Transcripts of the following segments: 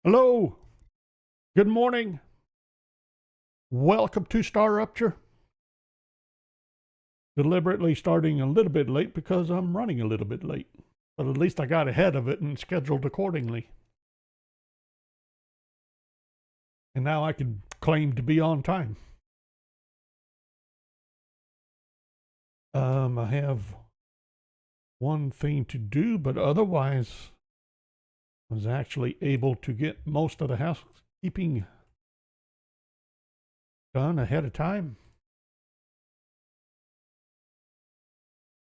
Hello. Good morning. Welcome to StarRupture. Deliberately starting a little bit late because I'm running a little bit late. But at least I got ahead of it and scheduled accordingly. And now I can claim to be on time. I have one thing to do, but otherwise I was actually able to get most of the housekeeping done ahead of time.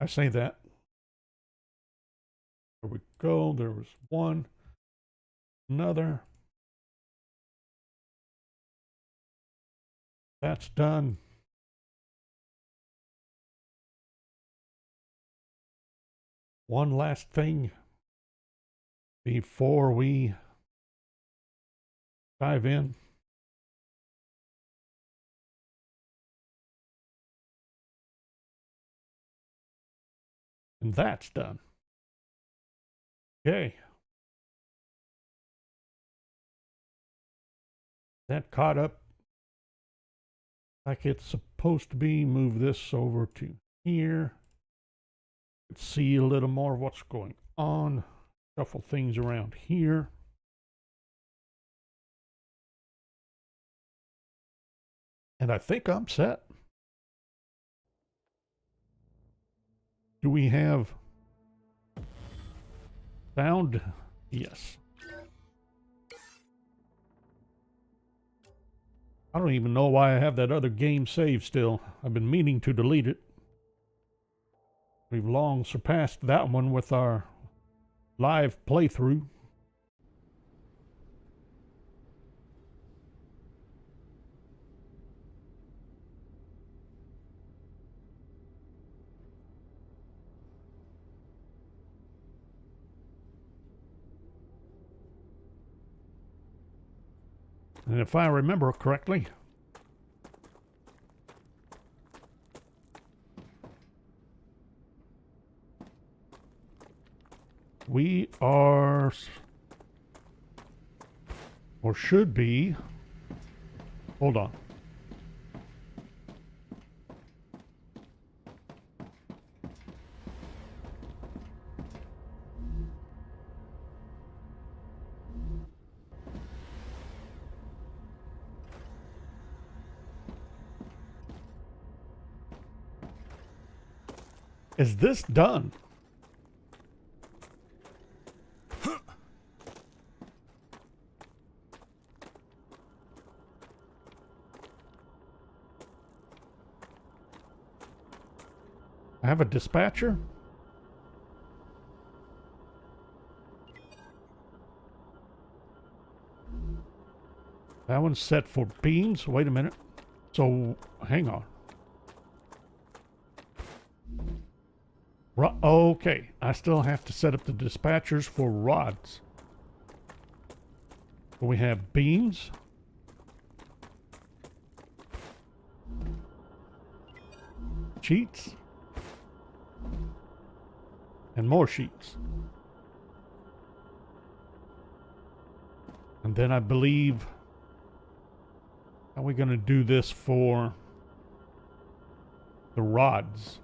I say that. There we go. There was one. Another. That's done. One last thing before we dive in. And that's done. Okay. That caught up like it's supposed to be. Move this over to here. Let's see a little more of what's going on. Shuffle things around here. And I think I'm set. Do we have sound? Yes. I don't even know why I have that other game saved still. I've been meaning to delete it. We've long surpassed that one with our live playthrough. And if I remember correctly, we are, or should be, hold on. Is this done? I have a dispatcher. That one's set for beams. Wait a minute. So, hang on. Okay, I still have to set up the dispatchers for rods. We have beams. Sheets. And more sheets. And then I believe, how are we going to do this for the rods?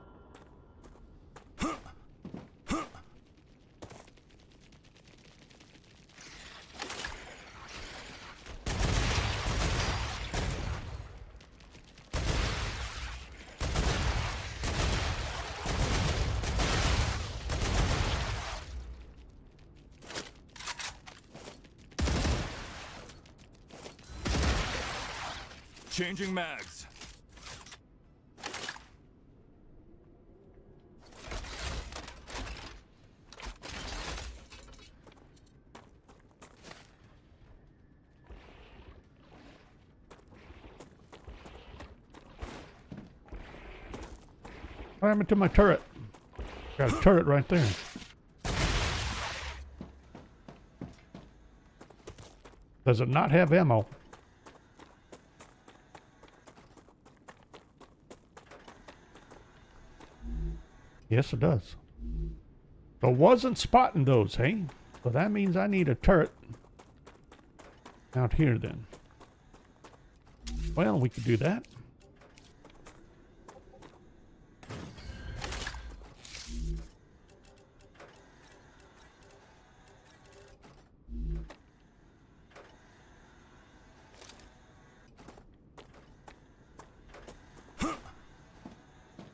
Changing mags. What happened to my turret? Got a turret right there. Does it not have ammo? Yes, it does. So wasn't spotting those, hey? So that means I need a turret out here then. Well, we could do that.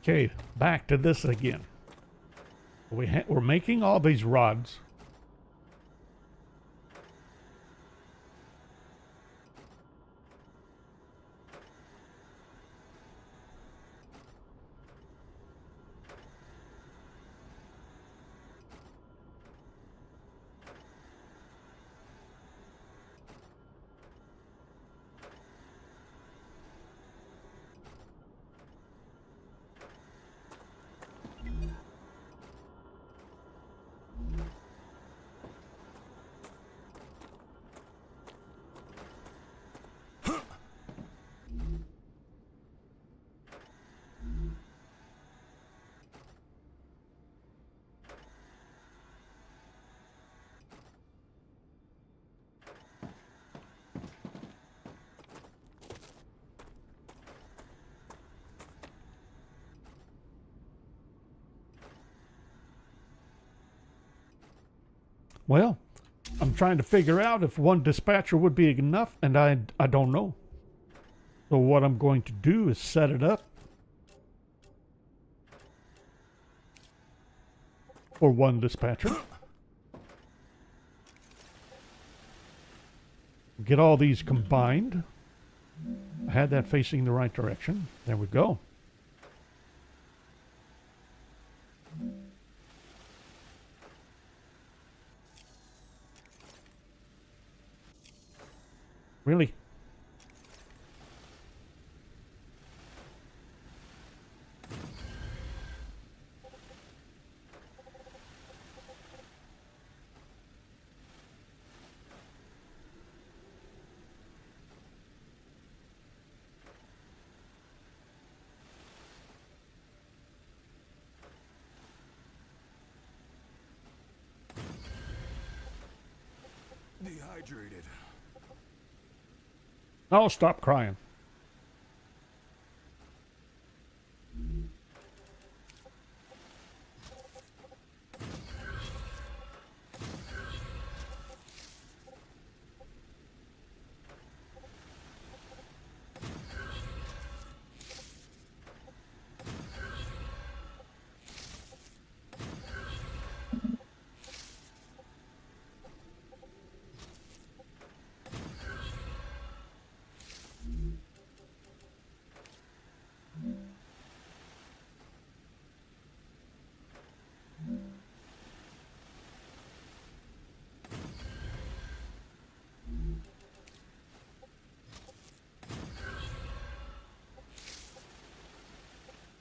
Okay, back to this again. We're making all these rods. Well, I'm trying to figure out if one dispatcher would be enough, and I don't know. So what I'm going to do is set it up for one dispatcher. Get all these combined. I had that facing the right direction. There we go. Really? Dehydrated. Oh, stop crying.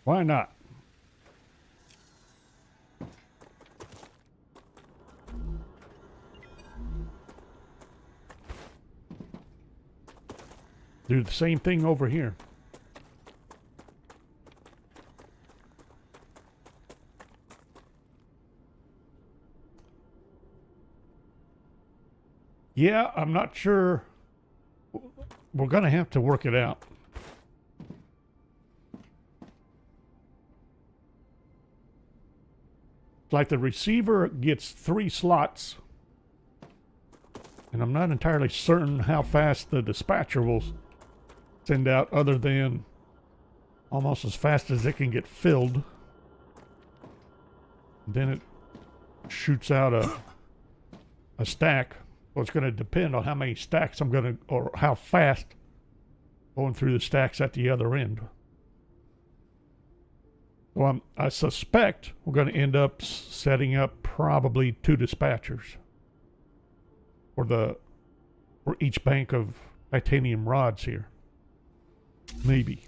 Why not? Do the same thing over here. Yeah, I'm not sure. We're going to have to work it out. Like the receiver gets 3 slots. And I'm not entirely certain how fast the dispatcher will send out, other than almost as fast as it can get filled. Then it shoots out a stack. Well, it's going to depend on how many stacks I'm going to, or how fast going through the stacks at the other end. So I suspect we're going to end up setting up probably 2 dispatchers for each bank of titanium rods here. Maybe.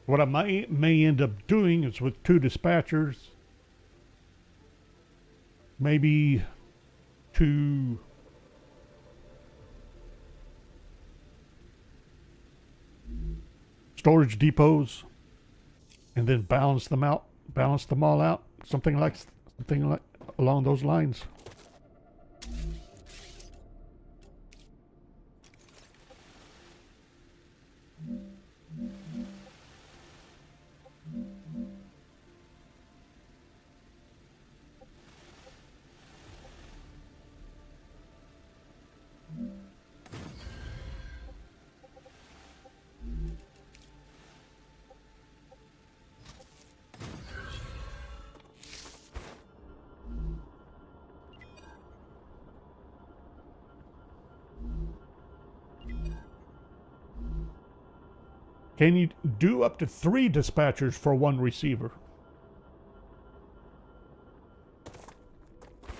What I may end up doing is with 2 dispatchers, maybe 2 storage depots, and then balance them all out, something like along those lines. Can you do up to 3 dispatchers for 1 receiver?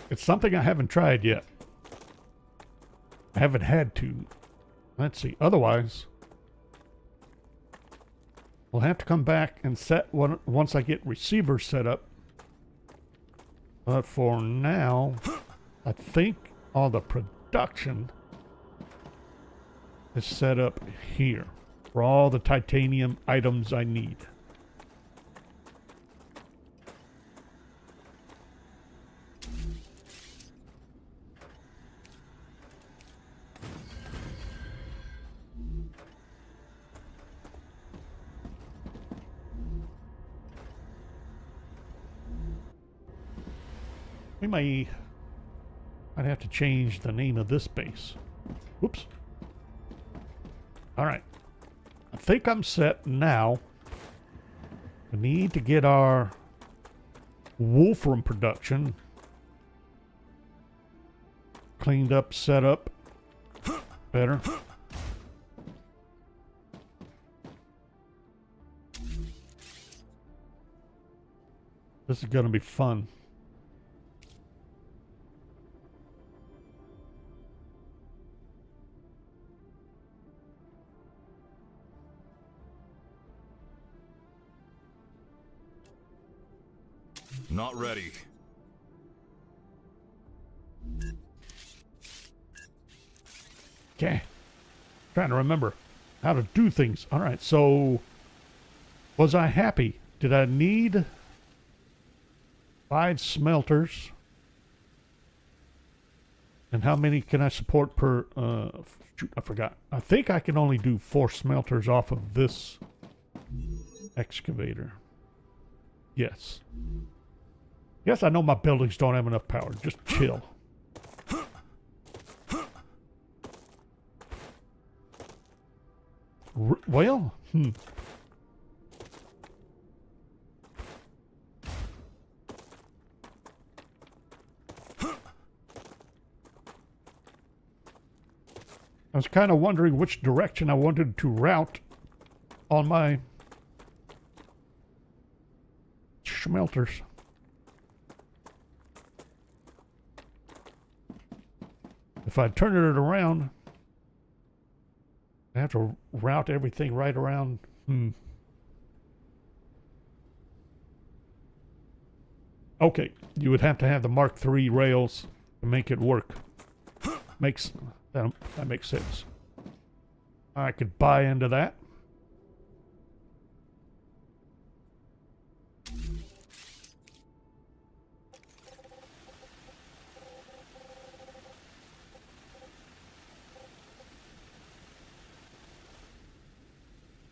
It's something I haven't tried yet. I haven't had to. Let's see. Otherwise, we'll have to come back and set one once I get receivers set up. But for now, I think all the production is set up here for all the titanium items I need. I'd have to change the name of this base. Whoops. All right. I think I'm set now. We need to get our wolfram production cleaned up, set up better. This is going to be fun. Not ready. Okay. Trying to remember how to do things. All right, so was I happy? Did I need 5 smelters? And how many can I support per... shoot, I forgot. I think I can only do 4 smelters off of this excavator. Yes. Yes, I know my buildings don't have enough power. Just chill. Well, I was kind of wondering which direction I wanted to route on my smelters. If I turn it around, I have to route everything right around. Okay, you would have to have the Mark III rails to make it work. That makes sense. I could buy into that.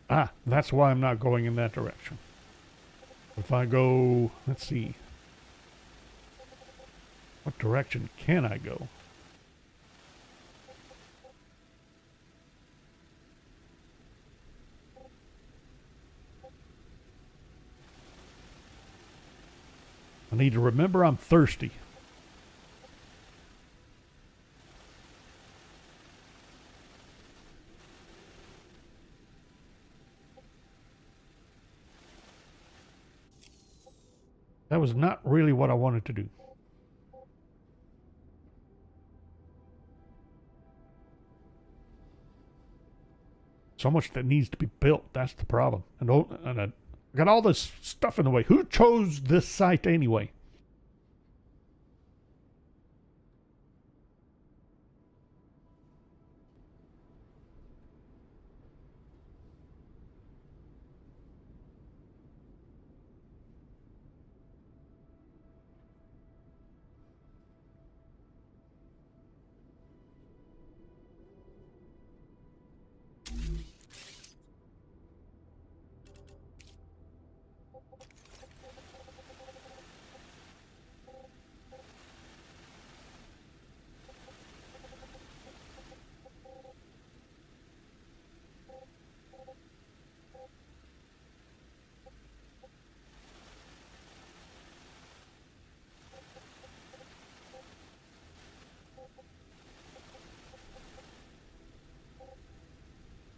Ah, that's why I'm not going in that direction. If I go, let's see. What direction can I go? I need to remember I'm thirsty. That was not really what I wanted to do. So much that needs to be built. That's the problem. And I got all this stuff in the way. Who chose this site anyway?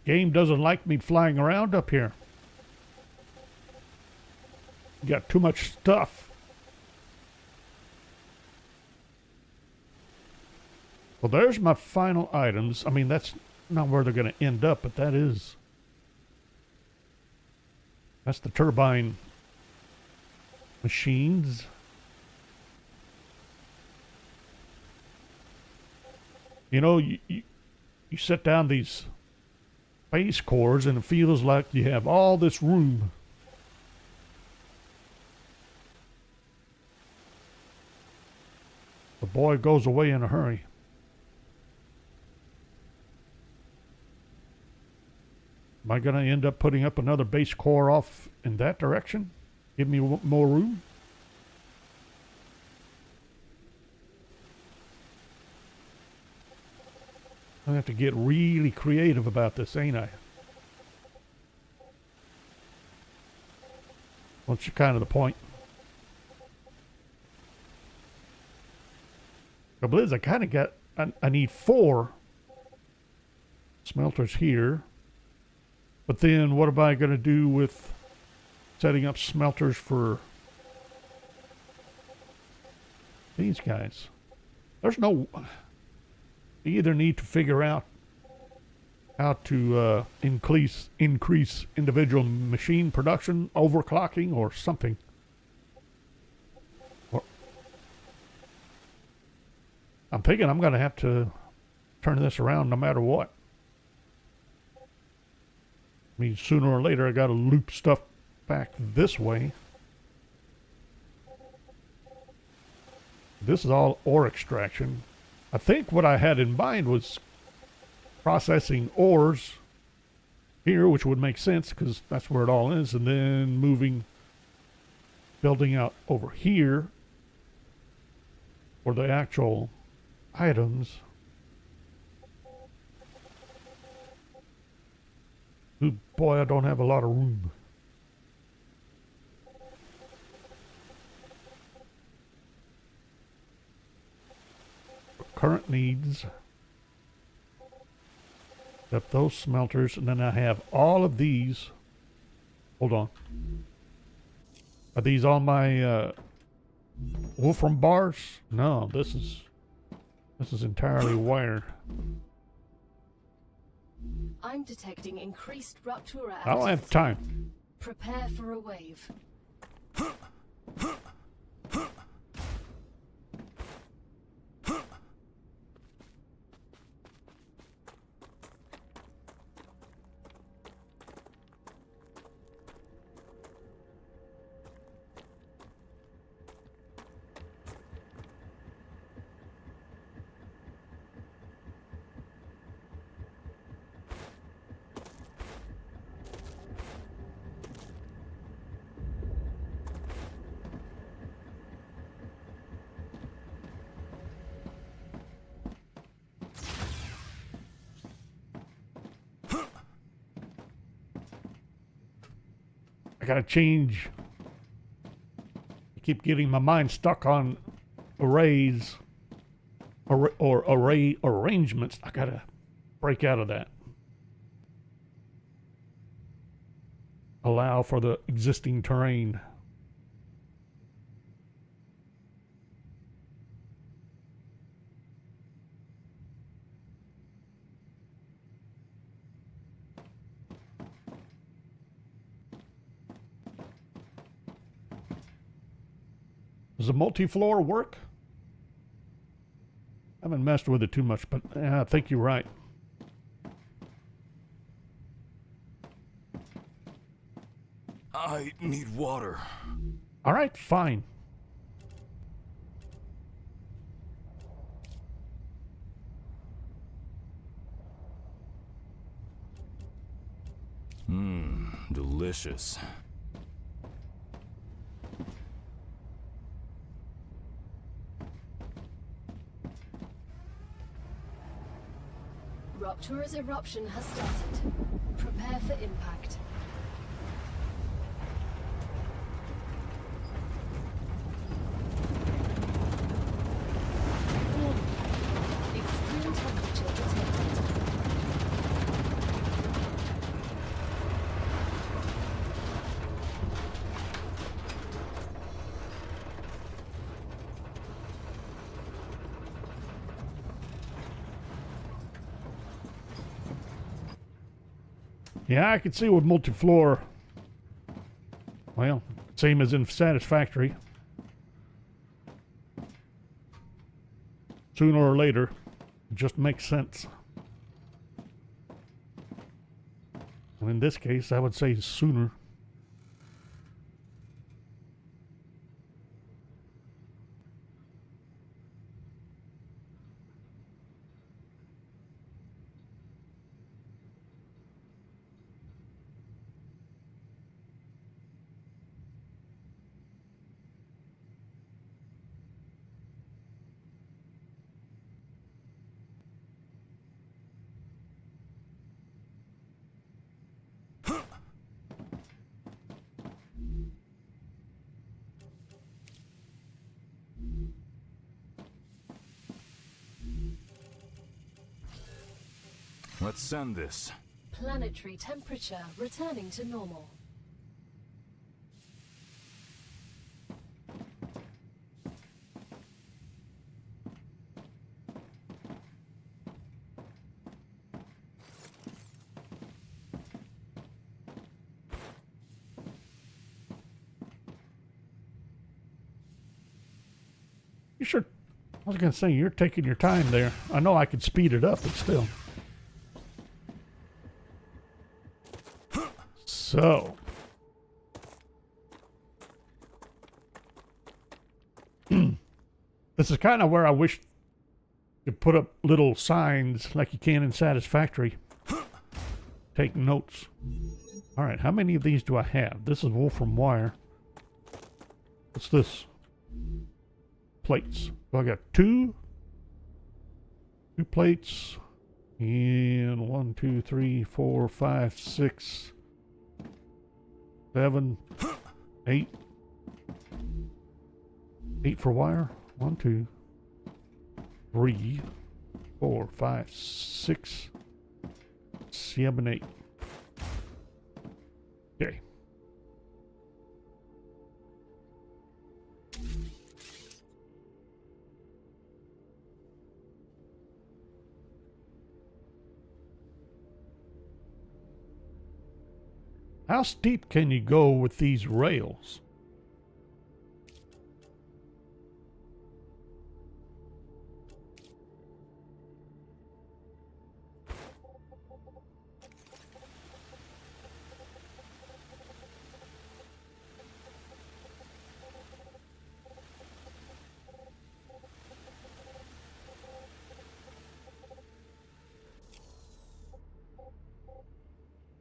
Game doesn't like me flying around up here. Got too much stuff. Well, there's my final items. I mean, that's not where they're going to end up, but that's the turbine machines. You know, you set down these base cores and it feels like you have all this room. The boy goes away in a hurry. Am I going to end up putting up another base core off in that direction? Give me more room? I have to get really creative about this, ain't I? What's kind of the point? Trouble is, I kind of got... I need 4 smelters here. But then what am I going to do with setting up smelters for these guys? There's no... You either need to figure out how to increase individual machine production, overclocking, or something. I'm thinking I'm going to have to turn this around no matter what. I mean, sooner or later I got to loop stuff back this way. This is all ore extraction. I think what I had in mind was processing ores here, which would make sense because that's where it all is, and then building out over here for the actual items. Ooh, boy, I don't have a lot of room. Current needs. Up those smelters, and then I have all of these. Hold on. Are these all my Wolfram bars? No, this is entirely wire. I'm detecting increased rupture activity. I don't have time. Prepare for a wave. I gotta change. I keep getting my mind stuck on arrays or array arrangements. I gotta break out of that. Allow for the existing terrain. Does the multi-floor work? I haven't messed with it too much, but I think you're right. I need water. All right, fine. Delicious. Rupture's eruption has started. Prepare for impact. Extreme temperature detected. Yeah, I can see with multi-floor. Well, same as in Satisfactory. Sooner or later, it just makes sense. And in this case, I would say sooner. Let's send this. Planetary temperature returning to normal. You sure? I was going to say, you're taking your time there. I know I could speed it up, but still. So. This is kind of where I wish you put up little signs like you can in Satisfactory. Take notes. All right, how many of these do I have? This is Wolfram wire. What's this? Plates. So I got two plates, and 1, 2, 3, 4, 5, 6, 7, 8. 8 for wire. 1, 2, 3, 4, 5, 6, 7, 8. Okay. How steep can you go with these rails?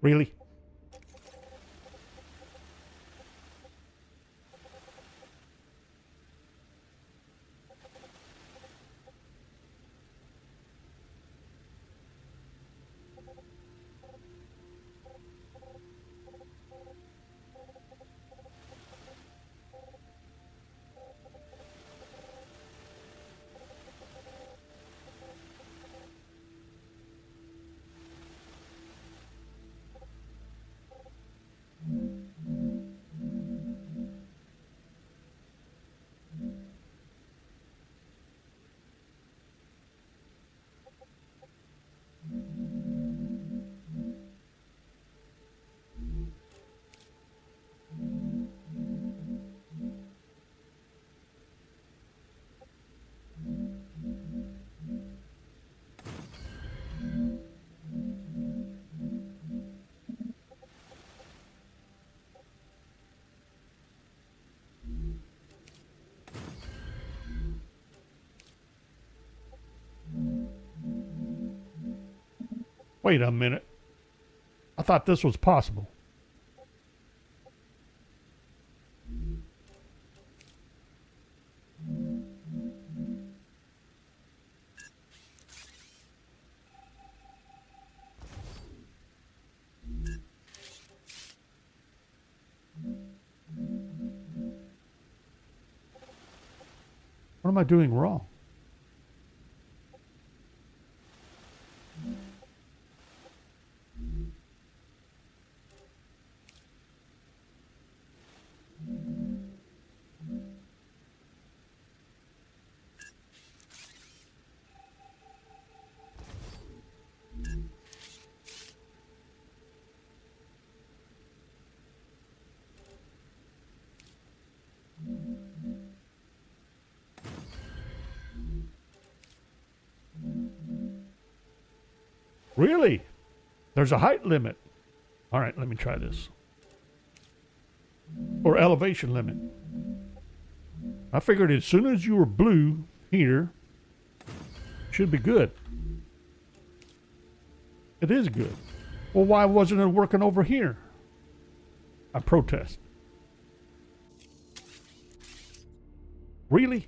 Really? Wait a minute. I thought this was possible. What am I doing wrong? Really? There's a height limit. All right, let me try this. Or elevation limit. I figured as soon as you were blue here, should be good. It is good. Well, why wasn't it working over here? I protest. Really?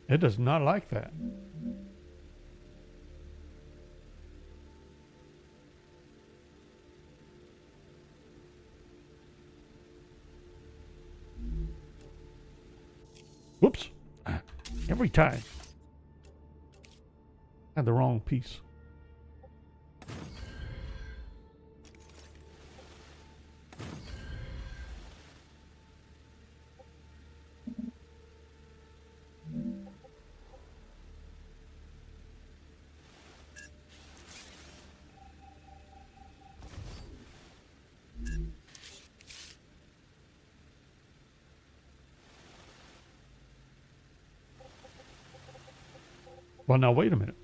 It does not like that. Whoops. Every time. Had the wrong piece. Well, now wait a minute.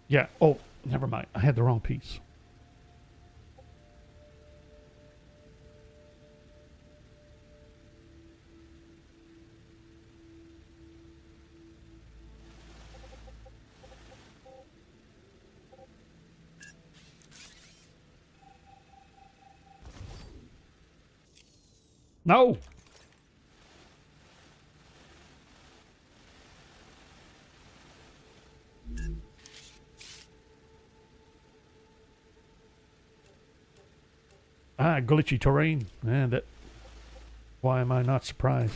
Yeah. Oh, never mind. I had the wrong piece. No. Ah, glitchy terrain. Man, that. Why am I not surprised?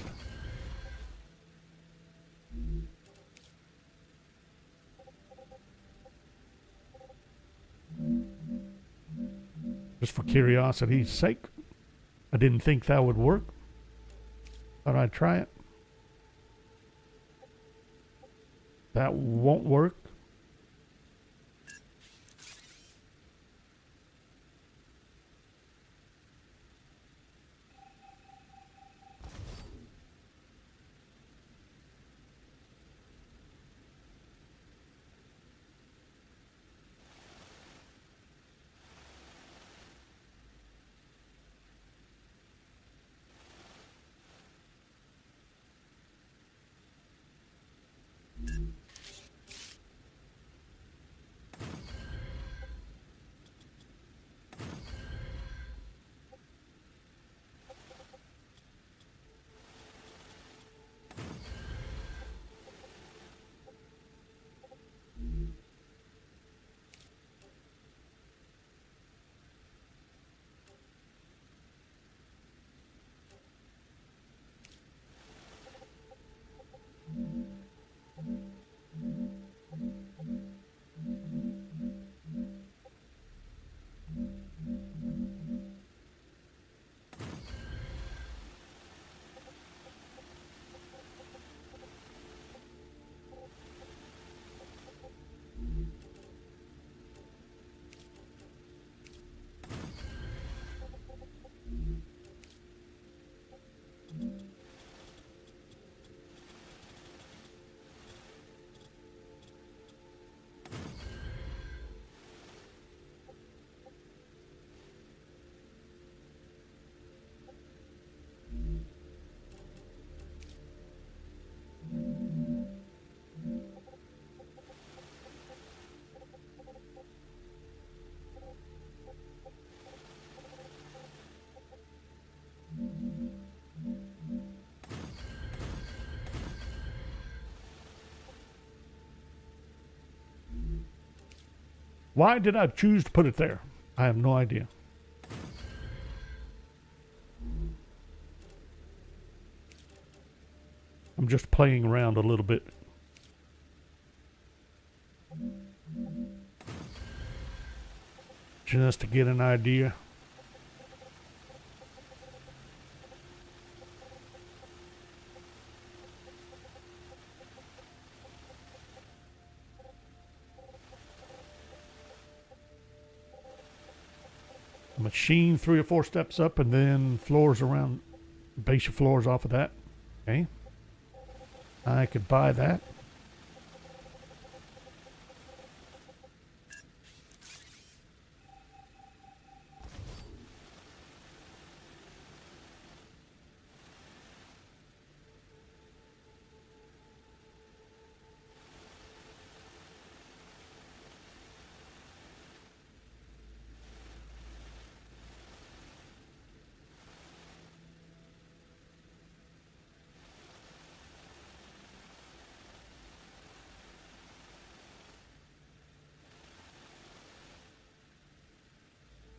Just for curiosity's sake. I didn't think that would work. Thought I'd try it. That won't work. Why did I choose to put it there? I have no idea. I'm just playing around a little bit. Just to get an idea. Machine 3 or 4 steps up and then floors around, base your floors off of that. Okay. I could buy that.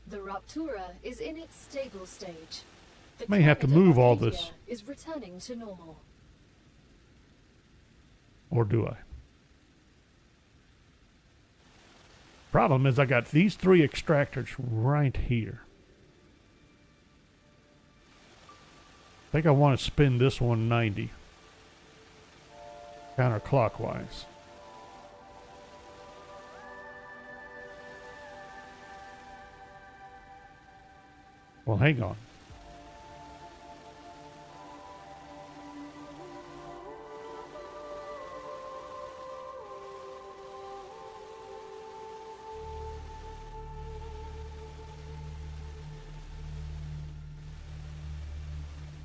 The Raptura is in its stable stage. The May have to climate of move all Arcadia this. is returning to normal. Or do I? Problem is I got these 3 extractors right here. I think I want to spin this one 90. Counterclockwise. Well, hang on.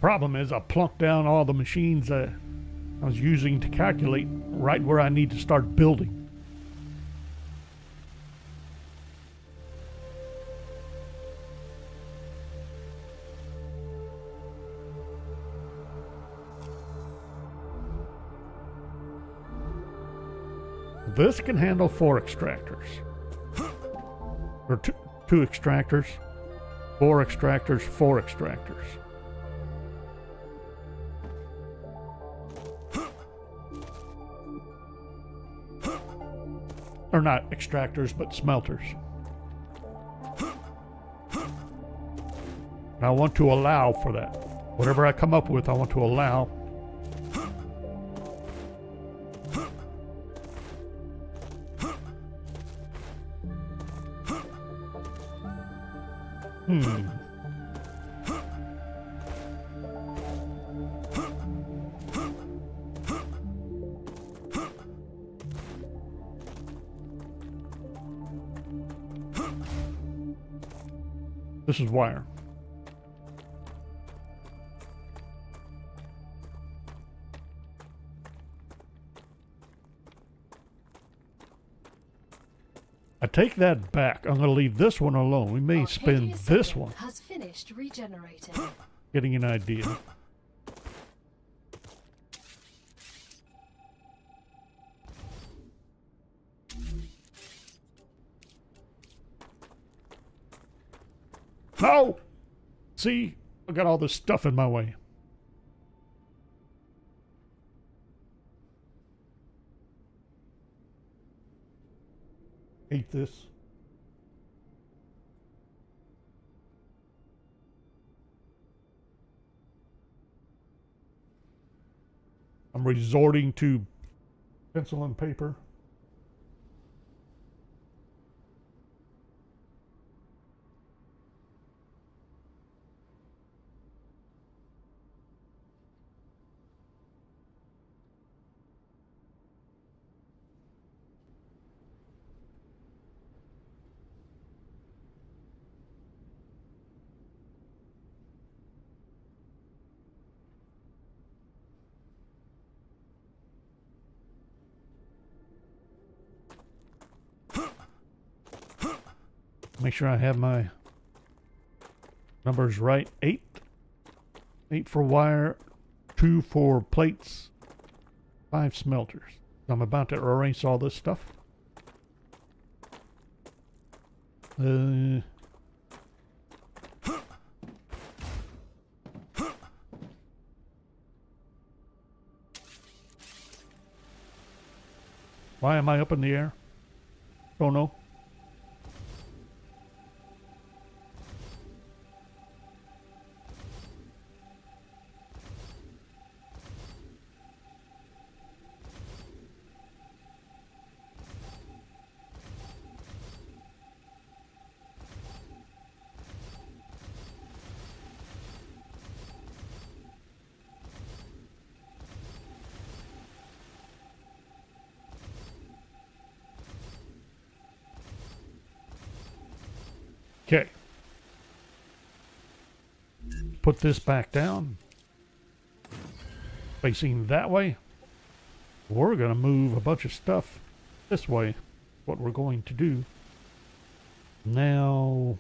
Problem is I plunked down all the machines I was using to calculate right where I need to start building. This can handle 4 extractors. Or two extractors, 4 extractors, 4 extractors. Or not extractors, but smelters. And I want to allow for that. Whatever I come up with, I want to allow. This is wire. I take that back. I'm going to leave this one alone. We may spin Arcadia this City one. has finished regenerating. Getting an idea. No! See? I got all this stuff in my way. Hate this. I'm resorting to pencil and paper. Make sure I have my numbers right. 8 for wire, 2 for plates, 5 smelters. I'm about to erase all this stuff. Uh, why am I up in the air? Don't know. Okay. Put this back down. Facing that way. We're going to move a bunch of stuff this way. What we're going to do. Now.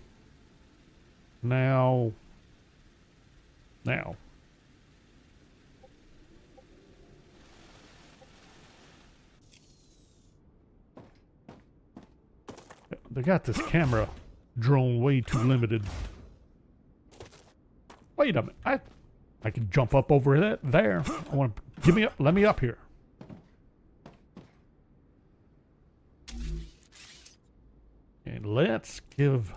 They got this camera drone way too limited. Wait a minute. I can jump up over that there. I want to let me up here. And let's give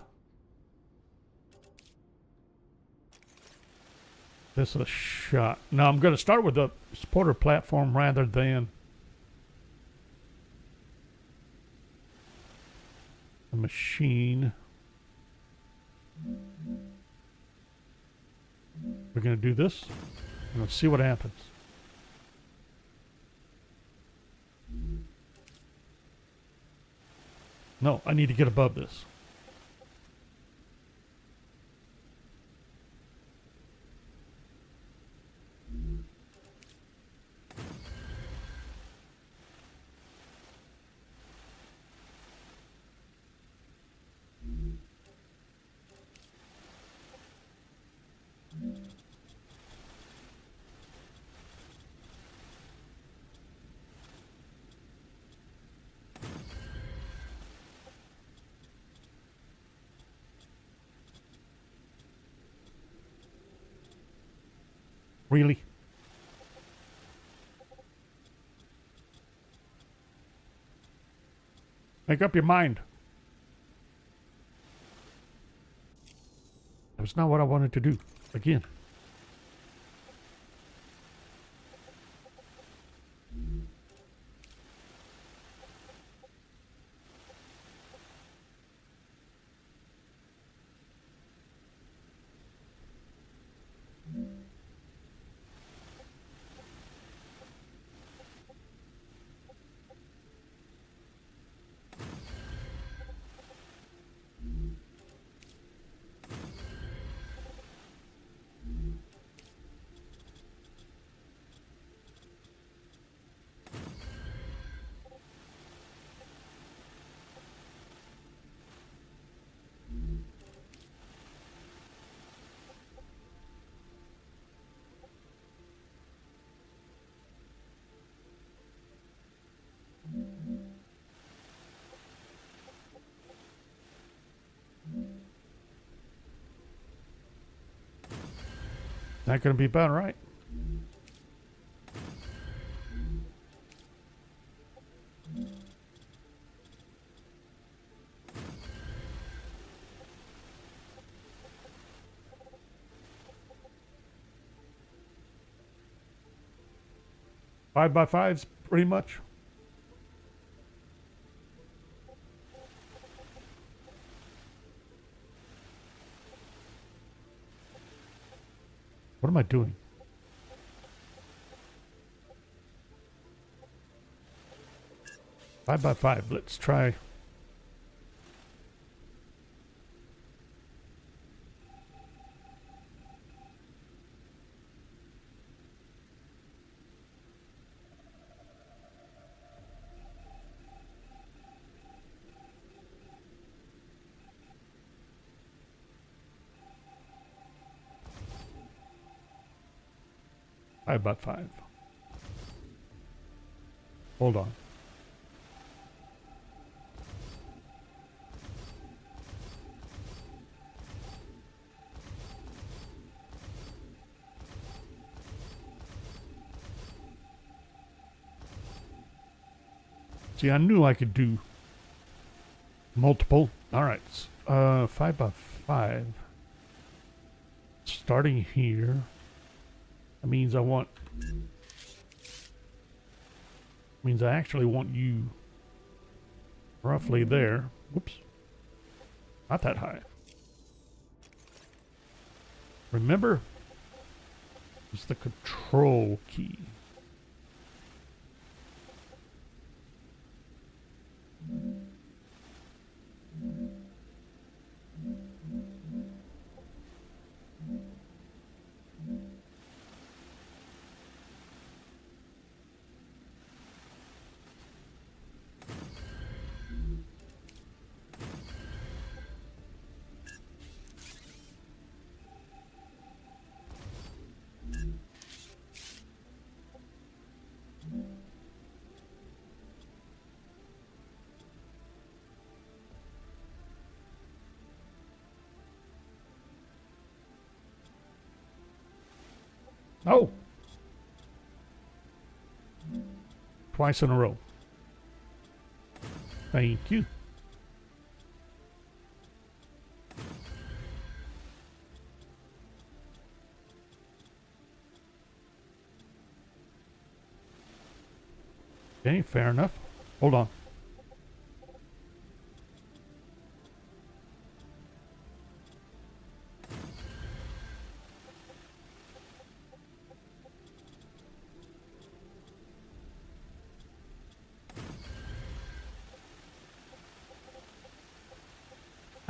this a shot. Now I'm going to start with the supporter platform rather than the machine. We're going to do this. And let's see what happens. No, I need to get above this. Really? Make up your mind. That's not what I wanted to do. Again. Not going to be about right. Five by fives, pretty much. What am I doing? Five by five. Let's try. Five by five. Hold on. See, I knew I could do multiple. All right. 5x5. Starting here. That means I want... means I actually want you roughly there. Whoops. Not that high. Remember, it's the control key. Oh! Twice in a row. Thank you. Okay, fair enough. Hold on.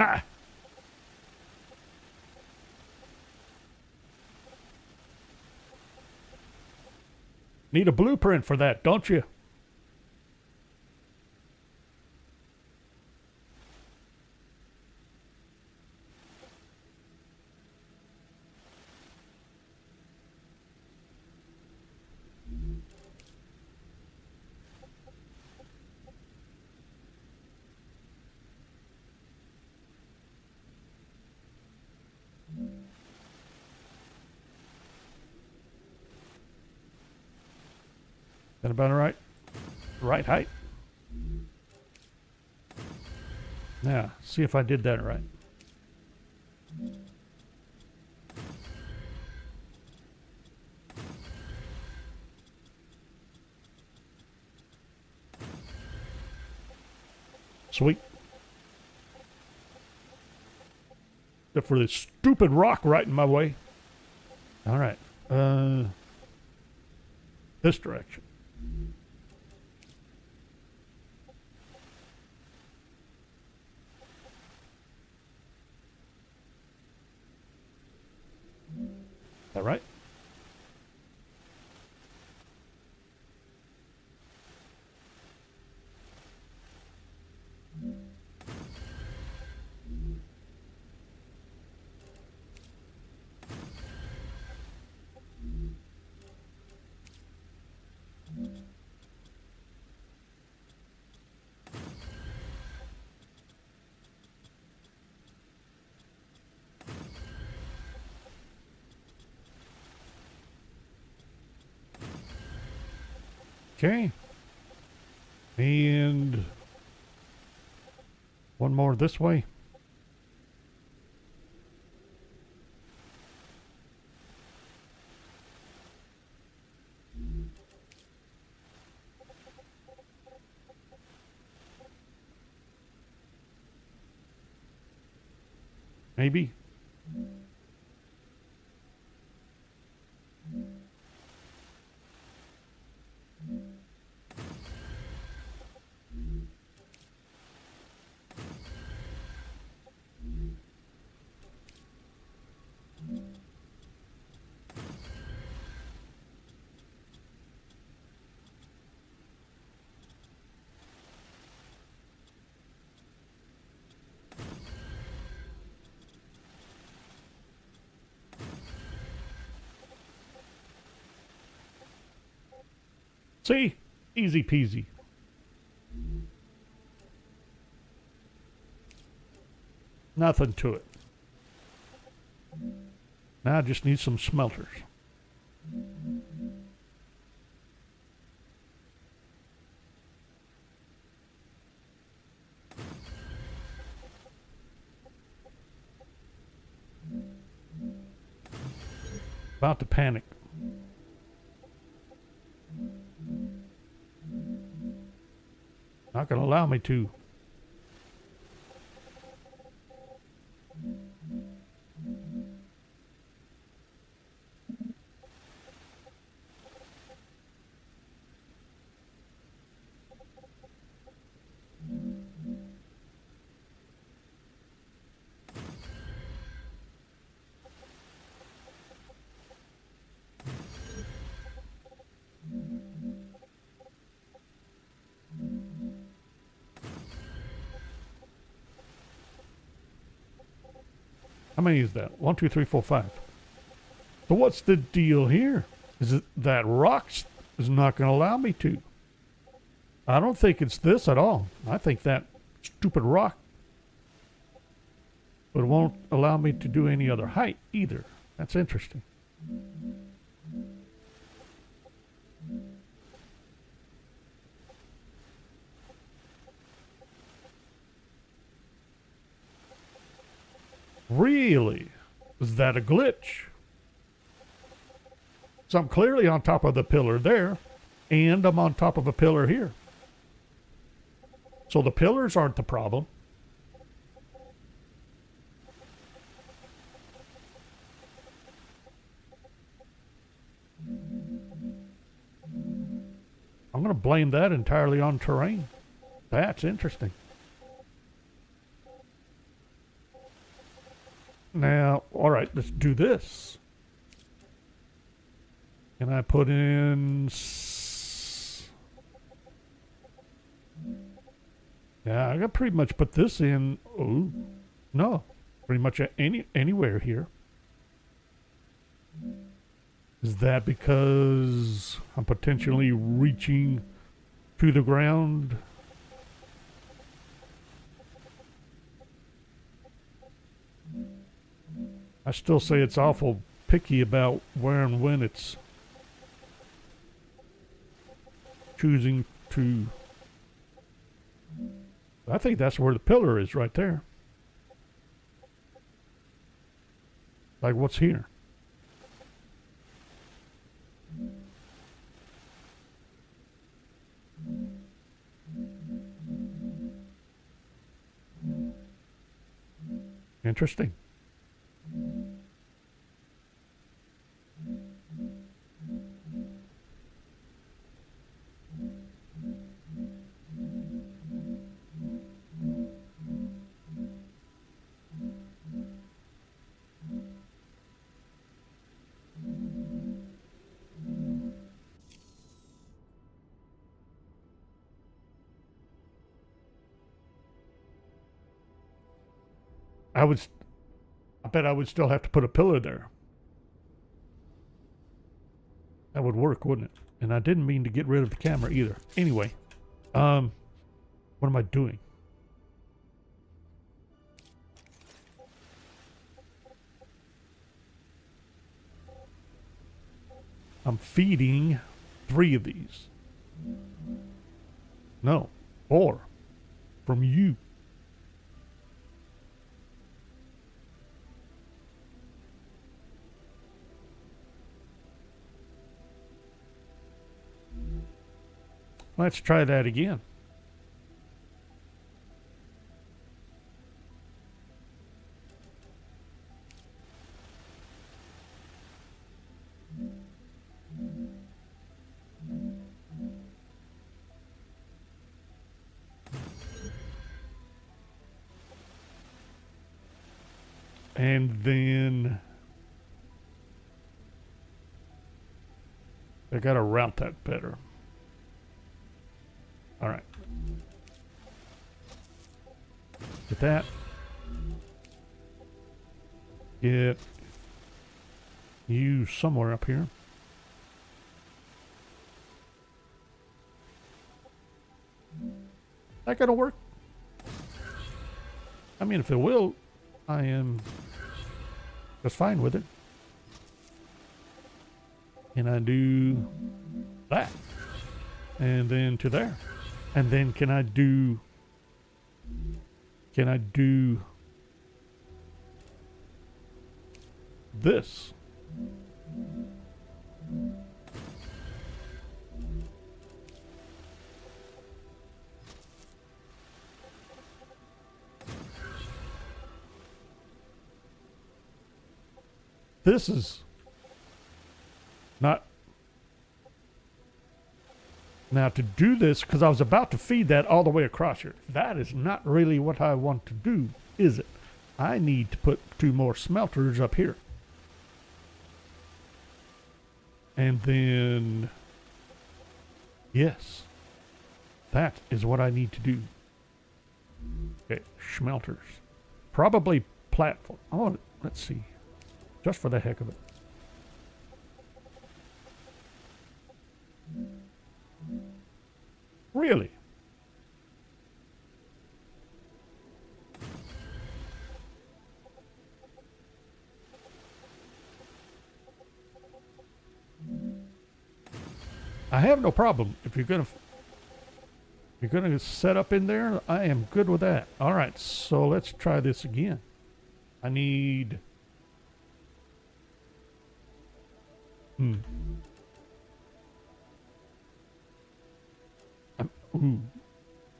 Ah! Need a blueprint for that, don't you? That about right? Right height? Now, see if I did that right. Sweet. Except for this stupid rock right in my way. All right. This direction. All right. Okay. And one more this way. Maybe. See? Easy peasy. Nothing to it. Now I just need some smelters. About to panic. Not gonna allow me to. How many is that? 1, 2, 3, 4, 5. So what's the deal here? Is it that rocks is not going to allow me to? I don't think it's this at all. I think that stupid rock, but it won't allow me to do any other height either. That's interesting. Really? Is that a glitch? So I'm clearly on top of the pillar there, and I'm on top of a pillar here. So the pillars aren't the problem. I'm going to blame that entirely on terrain. That's interesting. Now, all right, let's do this. Can I put in... Yeah, I got pretty much put this in. Oh, no. Pretty much anywhere here. Is that because I'm potentially reaching to the ground? I still say it's awful picky about where and when it's choosing to. I think that's where the pillar is, right there. Like what's here? Interesting. I bet I would still have to put a pillar there. That would work, wouldn't it? And I didn't mean to get rid of the camera either. Anyway, what am I doing? I'm feeding 3 of these. No, 4 from you. Let's try that again. And then I gotta route that better. All right. Get that. Get you somewhere up here. That gonna work? I mean, if it will, I am just fine with it. Can I do that? And then to there. And then can I do this? this is not... Now to do this, because I was about to feed that all the way across here, that is not really what I want to do, is it? I need to put 2 more smelters up here. And then, yes, that is what I need to do. Okay, smelters. Probably platform. Oh, let's see. Just for the heck of it. Really? I have no problem. If you're gonna set up in there, I am good with that. All right, so let's try this again. I need...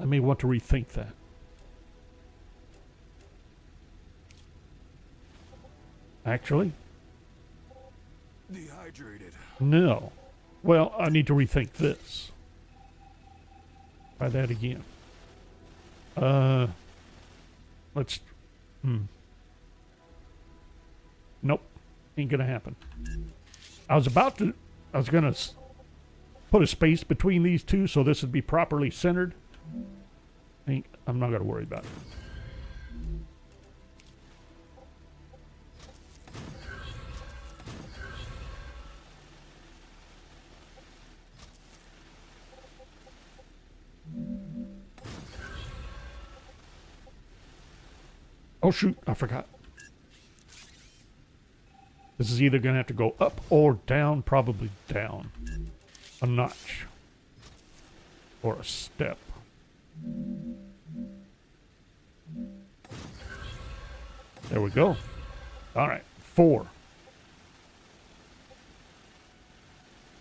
I may want to rethink that. Actually? Dehydrated. No. Well, I need to rethink this. Try that again. Let's... Nope. Ain't gonna happen. I was gonna put a space between these two so this would be properly centered. I'm not gonna worry about it. Oh shoot, I forgot. This is either going to have to go up or down, probably down. A notch. Or a step. There we go. Alright, 4.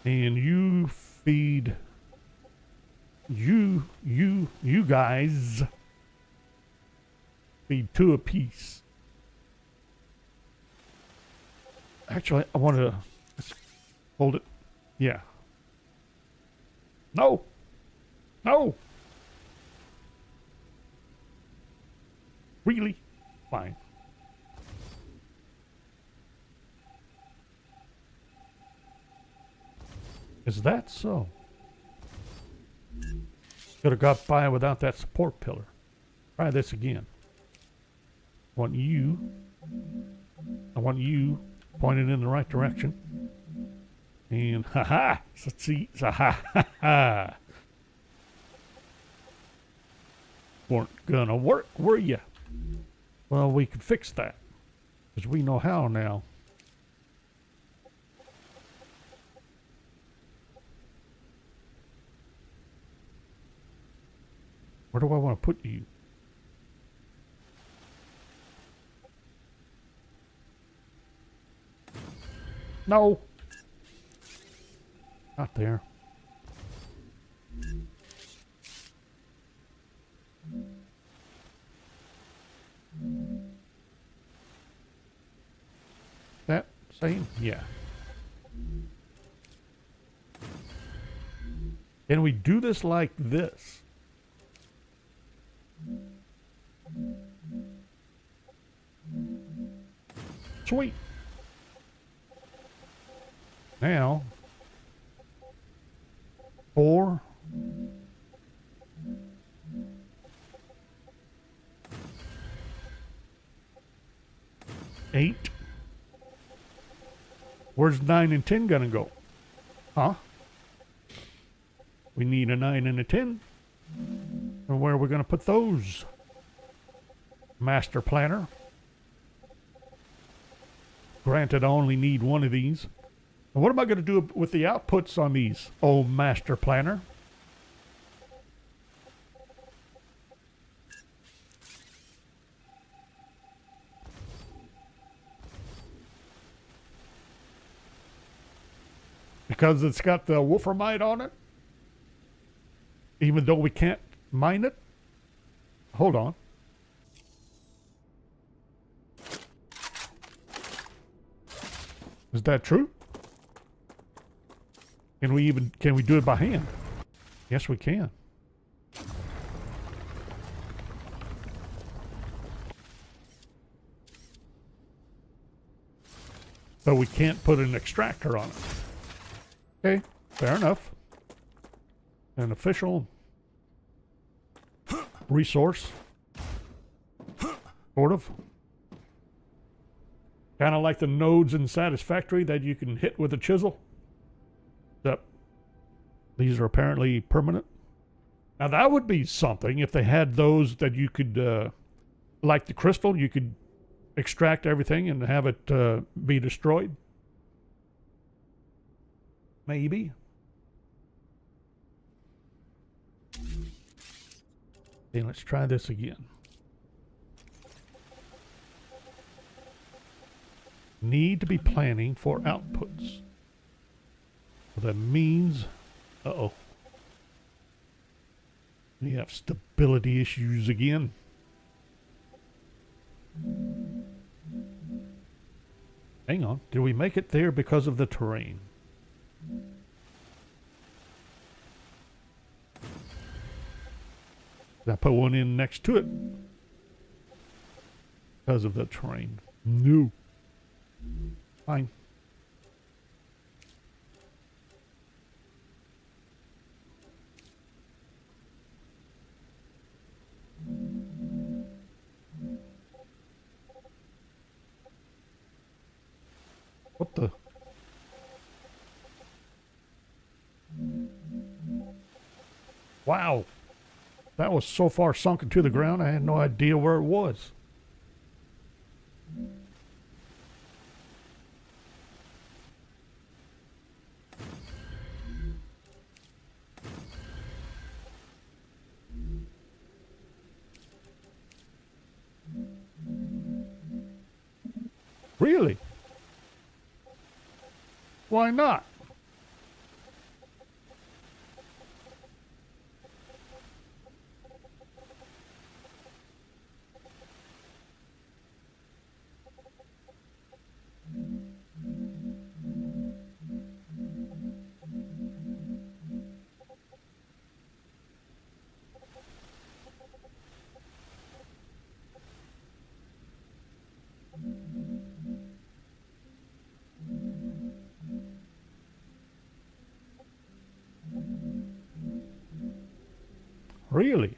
And you feed... You guys... Feed 2 apiece. Actually, I want to hold it. Yeah. No. No. Really? Fine. Is that so? Could have got by without that support pillar. Try this again. I want you pointed in the right direction. And ha-ha! See, ha-ha! Weren't gonna work, were ya? Well, we could fix that. Because we know how now. Where do I want to put you? No. Not there. That same? Yeah. Can we do this like this? Sweet. Now, 4, 8. Where's 9 and 10 gonna go? Huh? We need a 9 and a 10. And where are we gonna put those? Master planner. Granted, I only need 1 of these. And what am I going to do with the outputs on these? Oh, master planner. Because it's got the wolframite on it? Even though we can't mine it? Hold on. Is that true? Can we do it by hand? Yes, we can. But we can't put an extractor on it. Okay, fair enough. An official resource. Sort of. Kind of like the nodes in Satisfactory that you can hit with a chisel. Except these are apparently permanent. Now that would be something if they had those that you could, like the crystal, you could extract everything and have it be destroyed. Maybe. Okay, let's try this again. Need to be planning for outputs. So that means, uh-oh. We have stability issues again. Hang on. Did we make it there because of the terrain? Did I put one in next to it? Because of the terrain. No. Fine. What the? Wow. That was so far sunk into the ground, I had no idea where it was. Really? Why not? Really?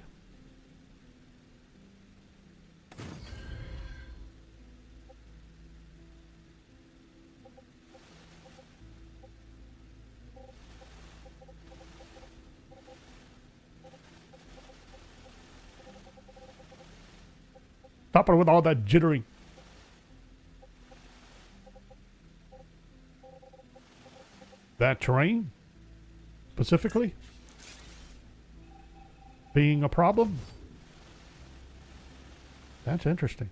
Stop it with all that jittering. That terrain? Specifically? Being a problem? That's interesting.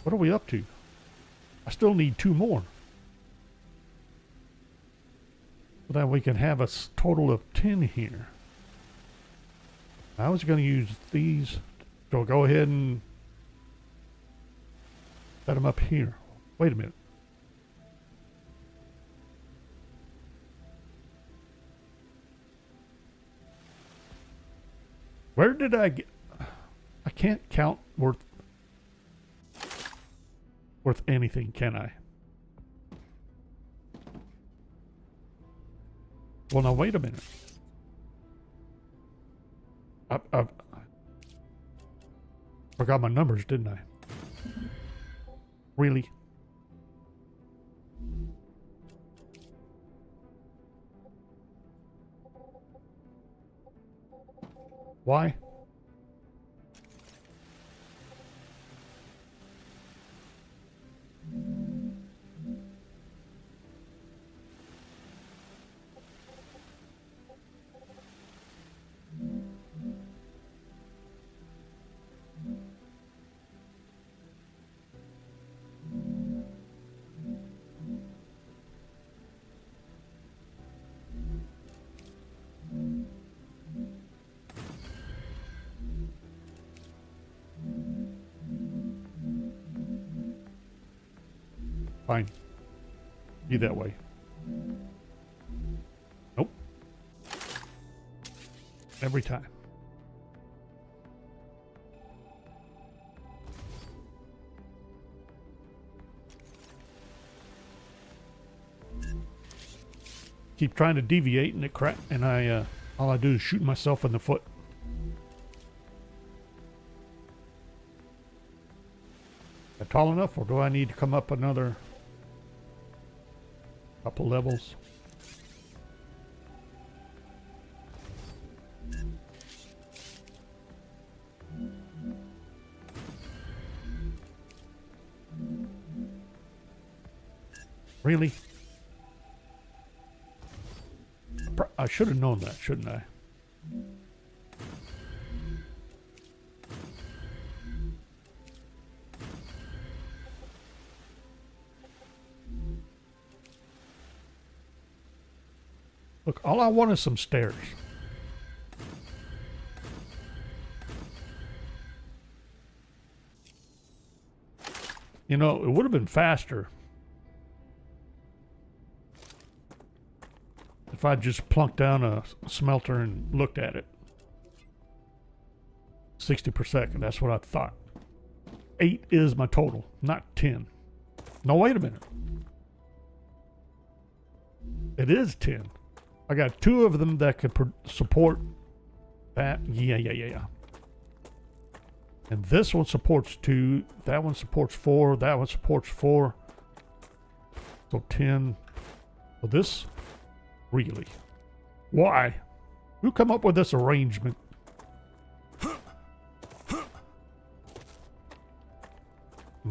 What are we up to? I still need 2 more. So that we can have a total of 10 here. I was going to use these. So go ahead and set them up here. Wait a minute. Where did I get? I can't count worth anything, can I? Well, now wait a minute. I forgot my numbers, didn't I? Really? Why? Fine. Be that way. Nope. Every time. Keep trying to deviate and it crap, and all I do is shoot myself in the foot. Is that tall enough, or do I need to come up another couple levels? Really? I should have known that, shouldn't I? Look, all I want is some stairs. You know, it would have been faster if I just plunked down a smelter and looked at it. 60 per second, that's what I thought. 8 is my total, not 10. No, wait a minute. It is 10. I got 2 of them that could support that. Yeah. And this one supports 2. That one supports 4. That one supports 4. So 10. So this, really? Why? Who come up with this arrangement? Am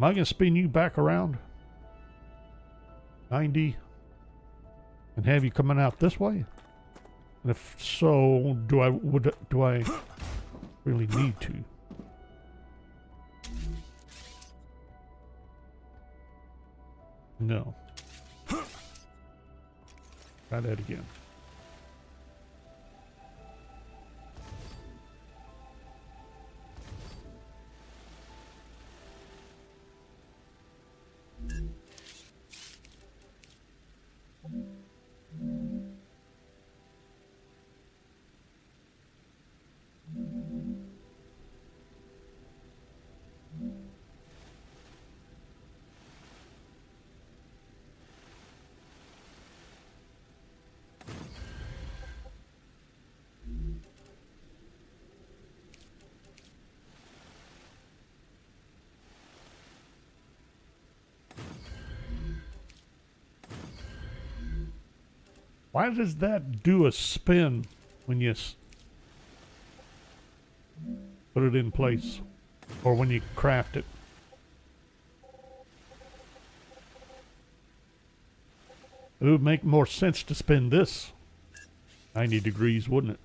I going to spin you back around? 90. And have you coming out this way? And if so, do I really need to? No. Try that again. Why does that do a spin when you put it in place, or when you craft it? It would make more sense to spin this 90 degrees, wouldn't it?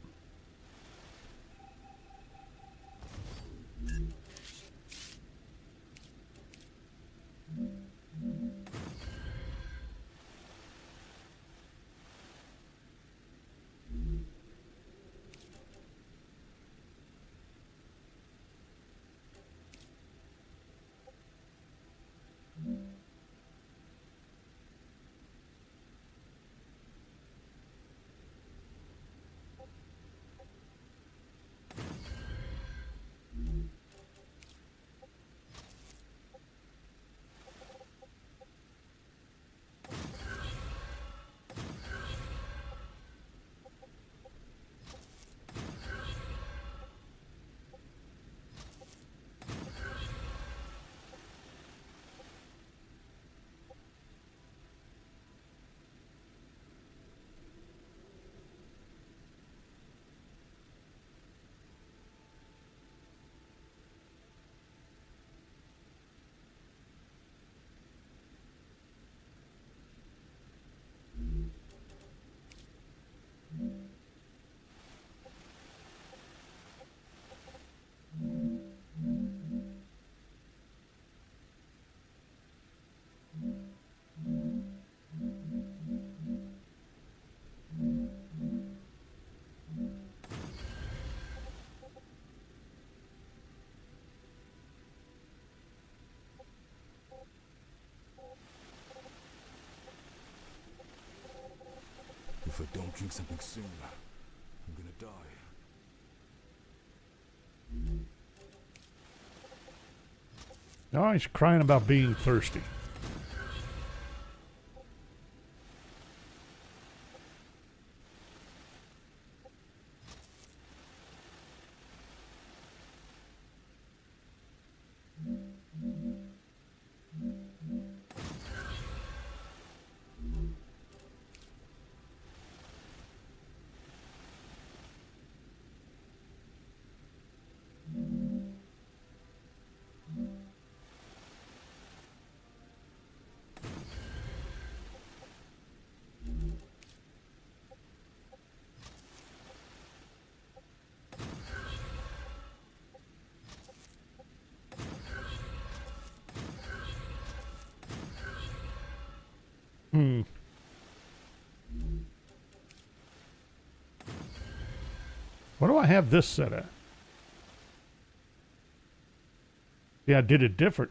If I don't drink something soon, I'm gonna die. Oh, he's crying about being thirsty. What do I have this set at? Yeah, I did it different.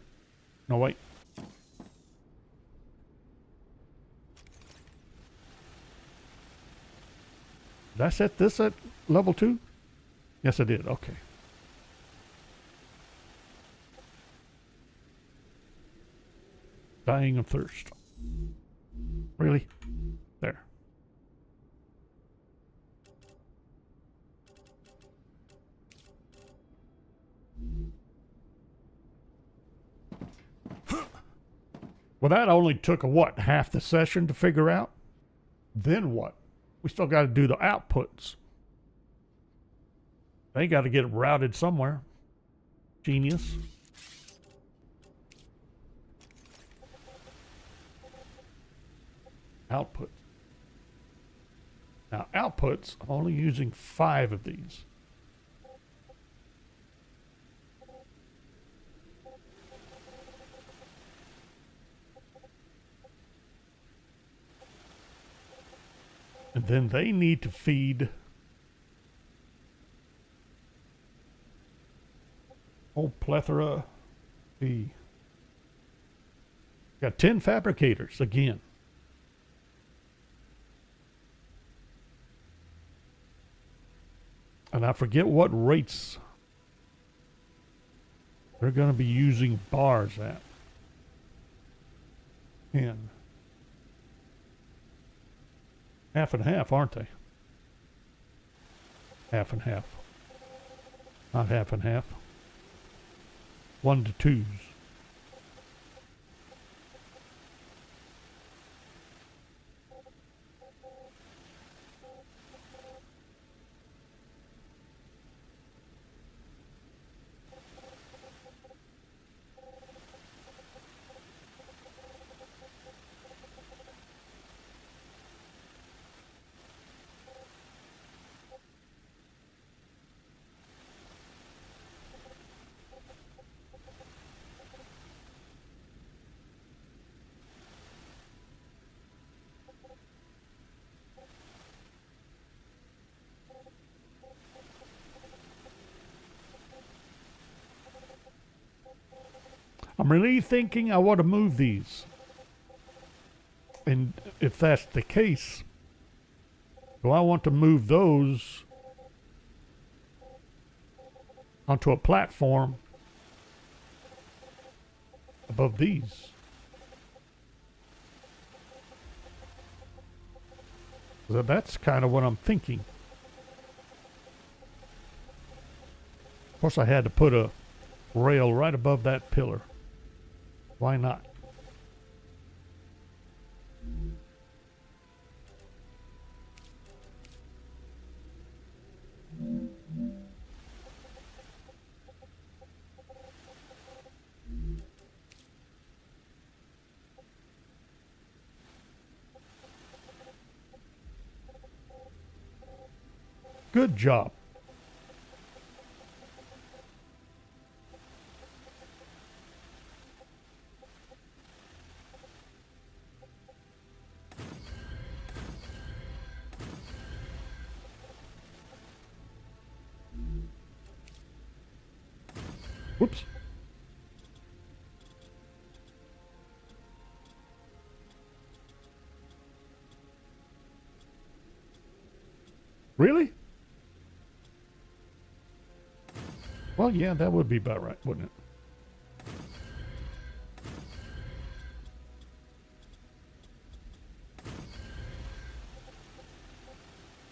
No, wait. Did I set this at level 2? Yes, I did. Okay. Dying of thirst. Really? There. Well, that only took what, half the session to figure out? Then what? We still got to do the outputs. They got to get routed somewhere. Genius. Output. Now, outputs, I'm only using 5 of these. And then they need to feed whole plethora. Got 10 fabricators again. And I forget what rates they're going to be using bars at. 10. Half and half, aren't they? Half and half. Not half and half. 1 to 2s. I'm really thinking I want to move these. And if that's the case, do I want to move those onto a platform above these? So that's kind of what I'm thinking. Of course, I had to put a rail right above that pillar. Why not? Good job. Whoops. Really? Well, yeah, that would be about right, wouldn't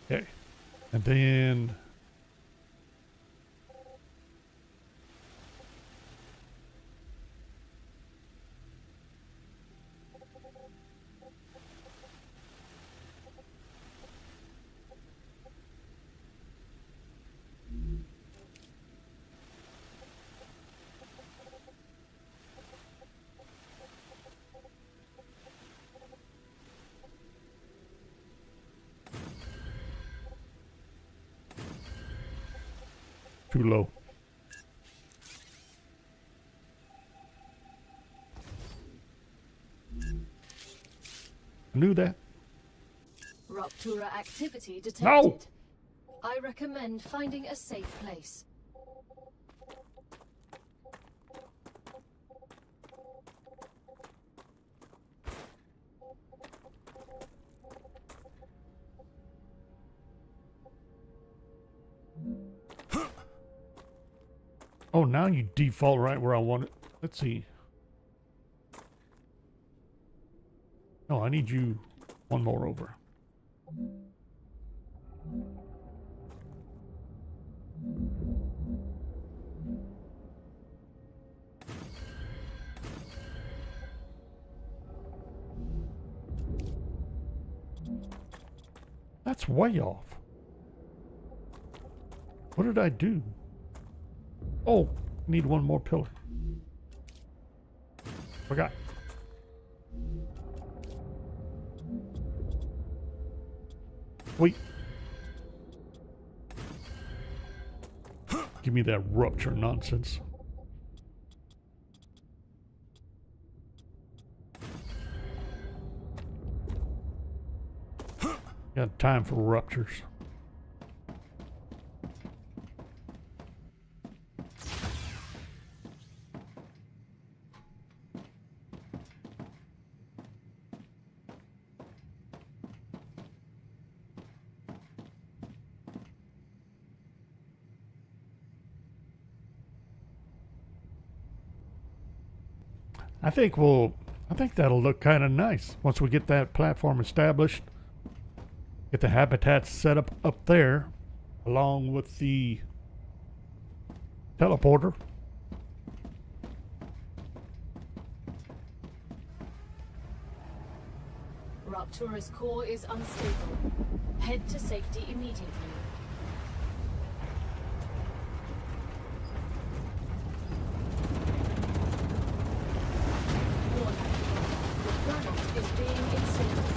it? Okay. And then... too low. I knew that. Rupture activity detected. No! I recommend finding a safe place. Oh, now you default right where I want it. Let's see. No, I need you one more over. That's way off. What did I do? Oh, need one more pillar. Forgot. Wait. Give me that rupture nonsense. Got time for ruptures. I think that'll look kind of nice once we get that platform established. Get the habitats set up there, along with the teleporter. Rupture's core is unstable. Head to safety immediately. Warning. The planet is being incinerated.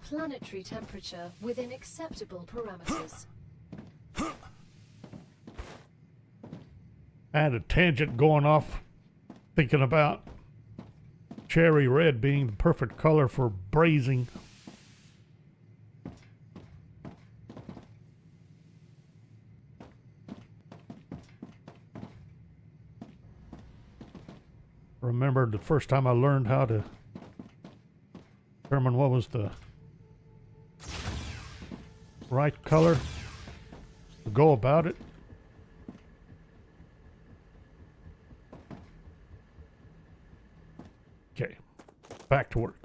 Planetary temperature within acceptable parameters. I had a tangent going off, thinking about cherry red being the perfect color for brazing. Remember the first time I learned how to determine what was the right color to go about it. Okay, back to work.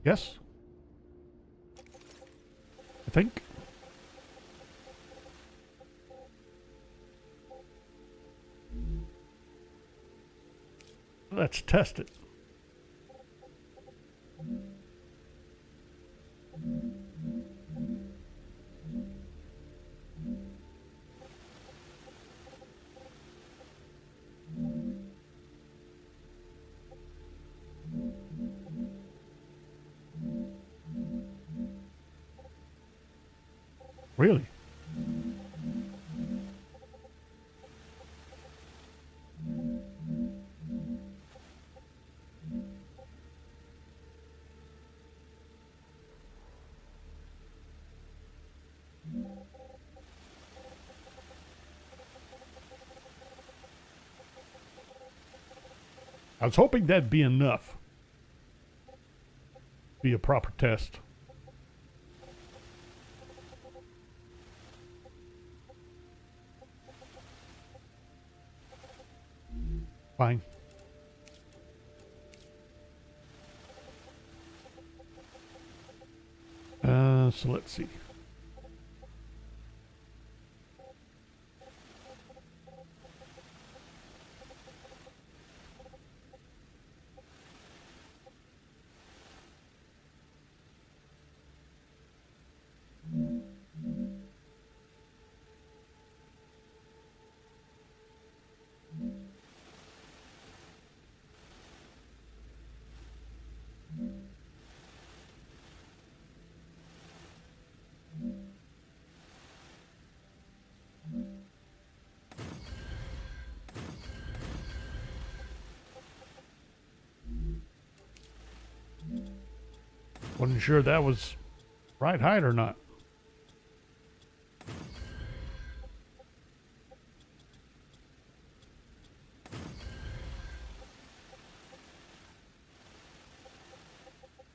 Yes. I think. Let's test it. Really? I was hoping that'd be enough. Be a proper test. Fine. So let's see. Wasn't sure that was right height or not.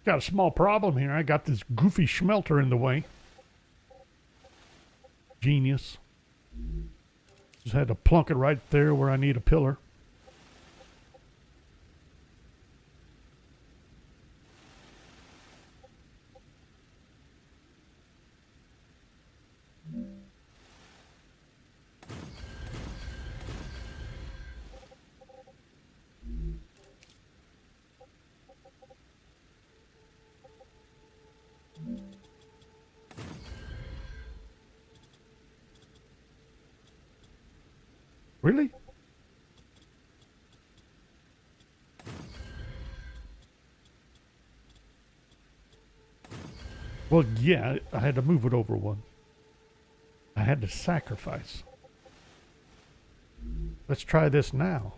Got a small problem here. I got this goofy schmelter in the way. Genius. Just had to plunk it right there where I need a pillar. Really? Well, yeah, I had to move it over one. I had to sacrifice. Let's try this now.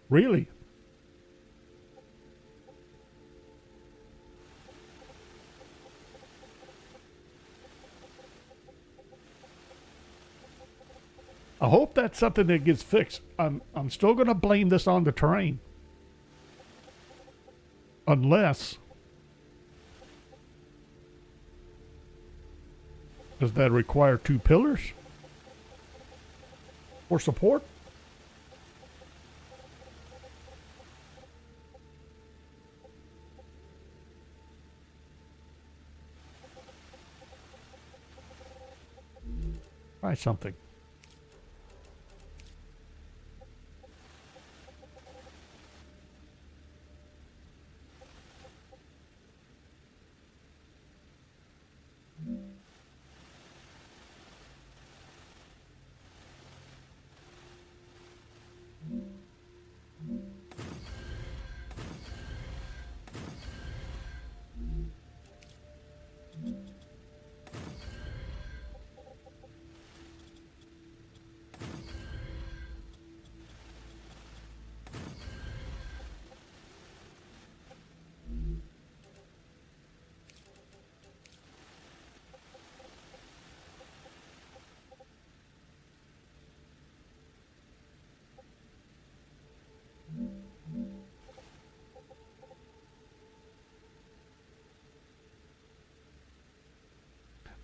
Really? I hope that's something that gets fixed. I'm still going to blame this on the terrain. Unless... Does that require 2 pillars? For support? Try something.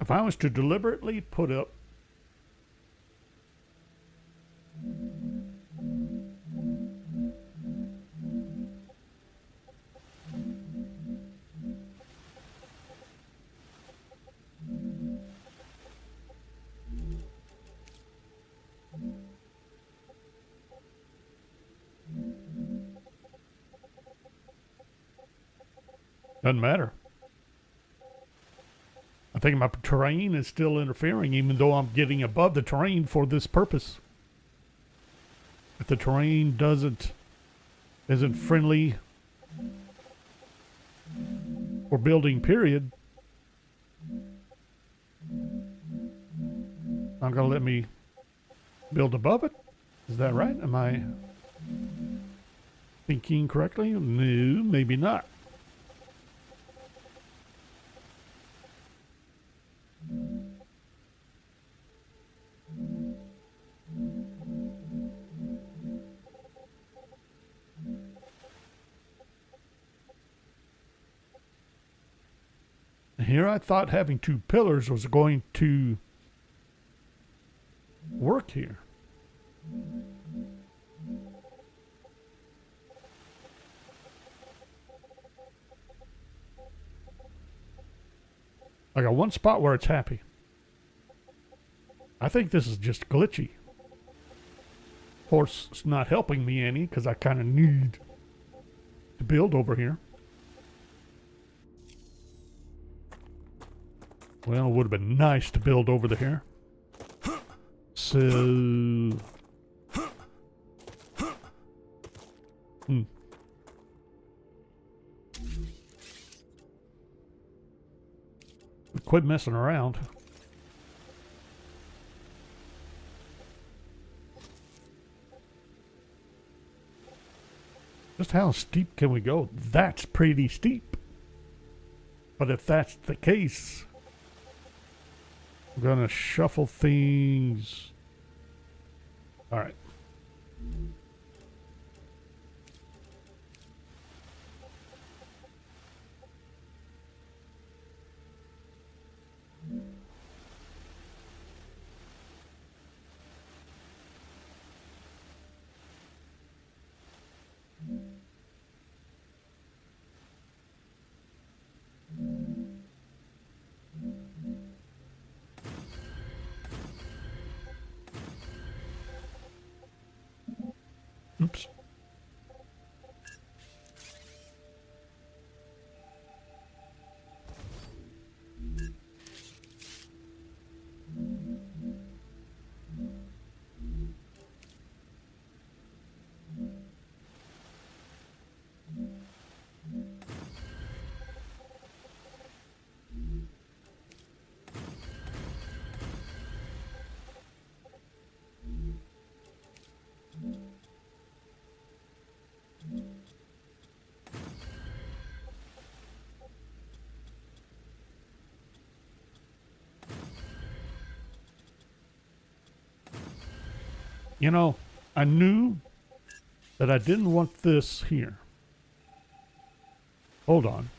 If I was to deliberately put up doesn't matter. I think my terrain is still interfering even though I'm getting above the terrain for this purpose. If the terrain isn't friendly for building, period, not gonna let me build above it. Is that right? Am I thinking correctly? No, maybe not. Here I thought having two pillars was going to work here. I got one spot where it's happy. I think this is just glitchy. Of course, it's not helping me any because I kind of need to build over here. Well, it would have been nice to build over here. So... Quit messing around. Just how steep can we go? That's pretty steep. But if that's the case, I'm gonna shuffle things. All right. Oops. You know, I knew that I didn't want this here. Hold on.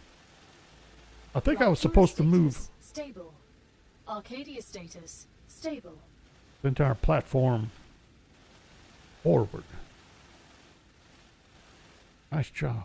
I think I was supposed to move Stable. Arcadia status. Stable. the entire platform forward. Nice job.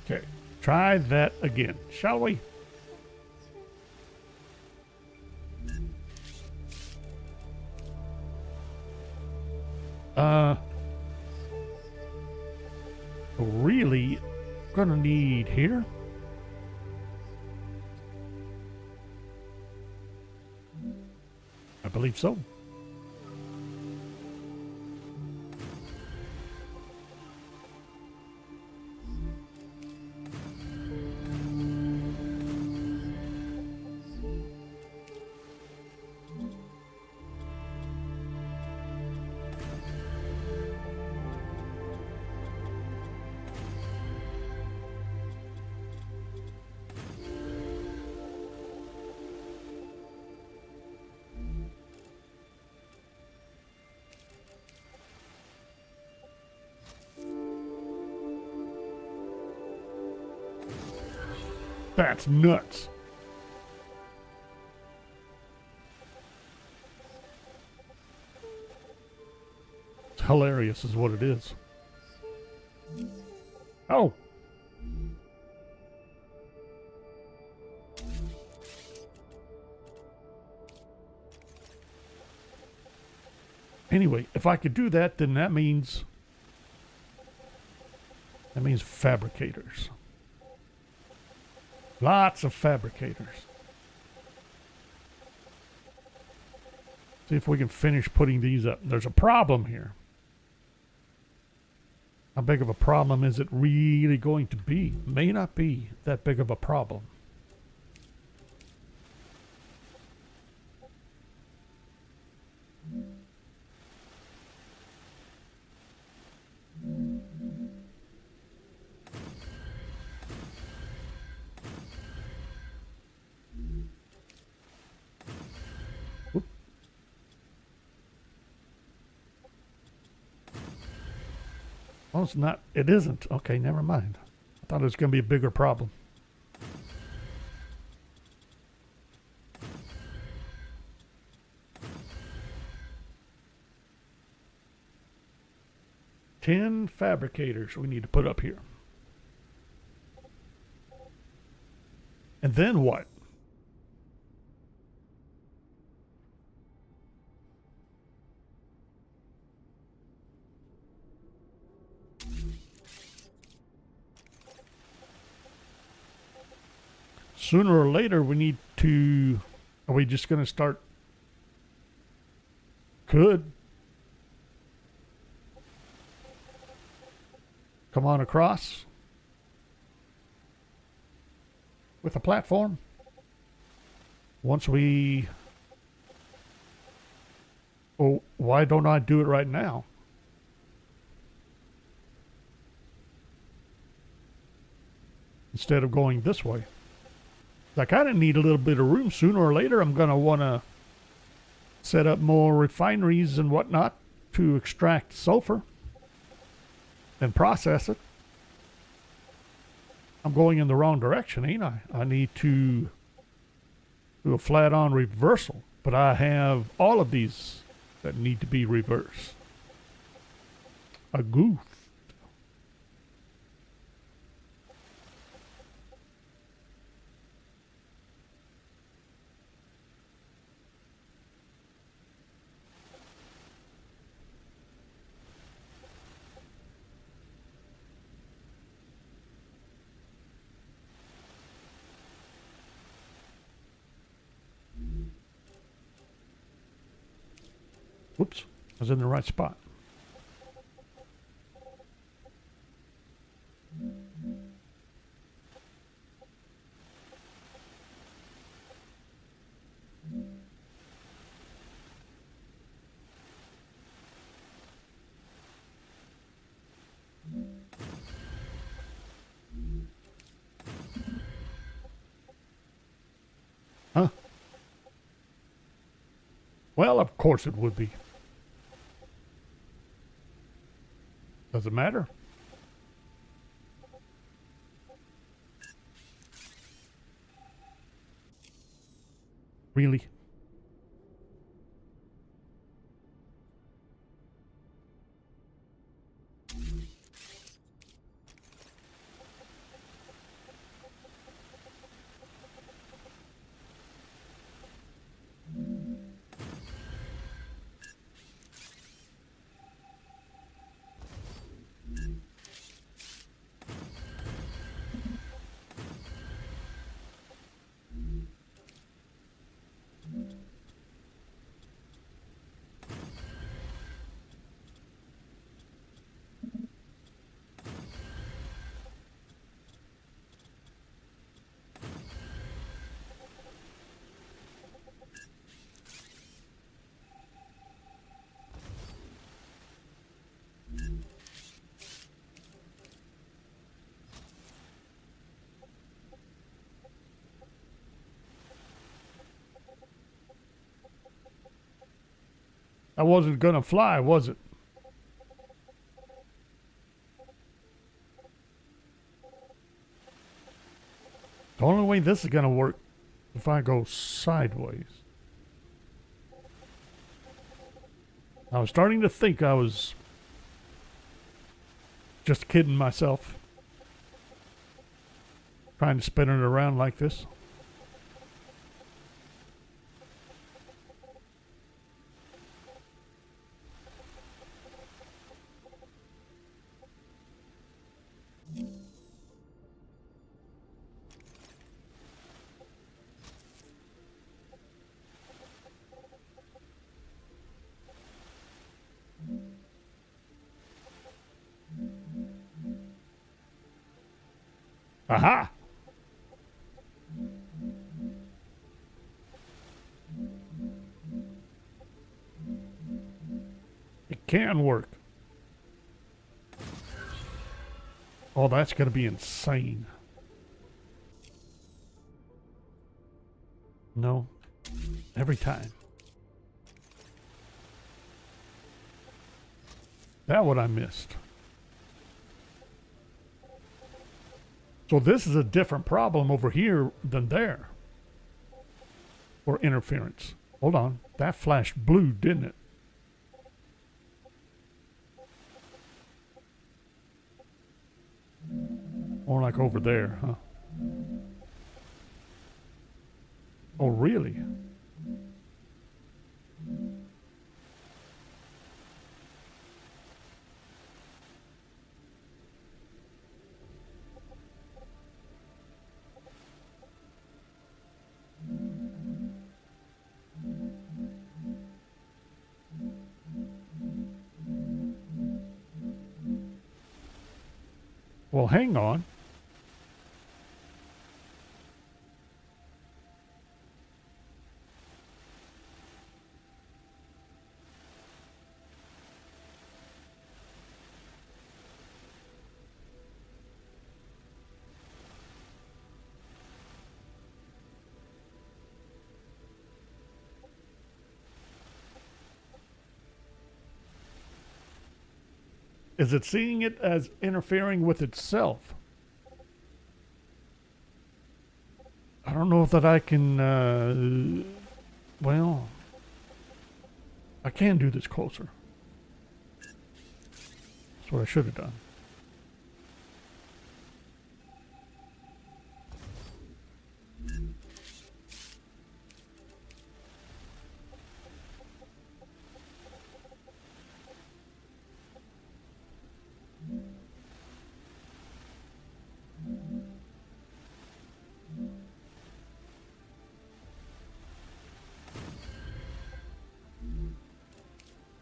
Okay, try that again, shall we? Really gonna need here. I believe so. That's nuts. It's hilarious is what it is. Oh. Anyway, if I could do that, then that means fabricators. Lots of fabricators. See if we can finish putting these up. There's a problem here. How big of a problem is it really going to be? May not be that big of a problem. Well, it's not. It isn't. Okay, never mind. I thought it was going to be a bigger problem. Ten fabricators we need to put up here. And then what? Sooner or later, we need to... Are we just going to start... Could. Come on across. With a platform. Once we... Oh, why don't I do it right now? Instead of going this way. I kind of need a little bit of room. Sooner or later, I'm going to want to set up more refineries and whatnot to extract sulfur and process it. I'm going in the wrong direction, ain't I? I need to do a flat-on reversal, but I have all of these that need to be reversed. A goof. Whoops, I was in the right spot. Huh? Well, of course it would be. Does it matter? Really? That wasn't gonna fly, was it? The only way this is going to work if I go sideways. I was starting to think I was just kidding myself, trying to spin it around like this. Aha! It can work. Oh, that's going to be insane. No. Every time. That what I missed. So this is a different problem over here than there. For interference. Hold on. That flashed blue, didn't it? More like over there, huh? Oh, really? Well, hang on. Is it seeing it as interfering with itself? I don't know that I can, well, I can do this closer. That's what I should have done.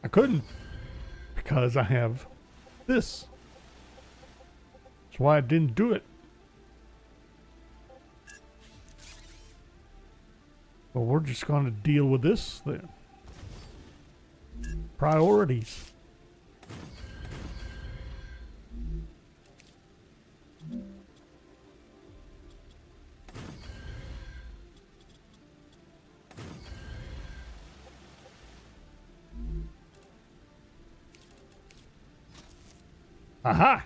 I couldn't because I have this. That's why I didn't do it. Well, we're just going to deal with this then. Priorities. Aha!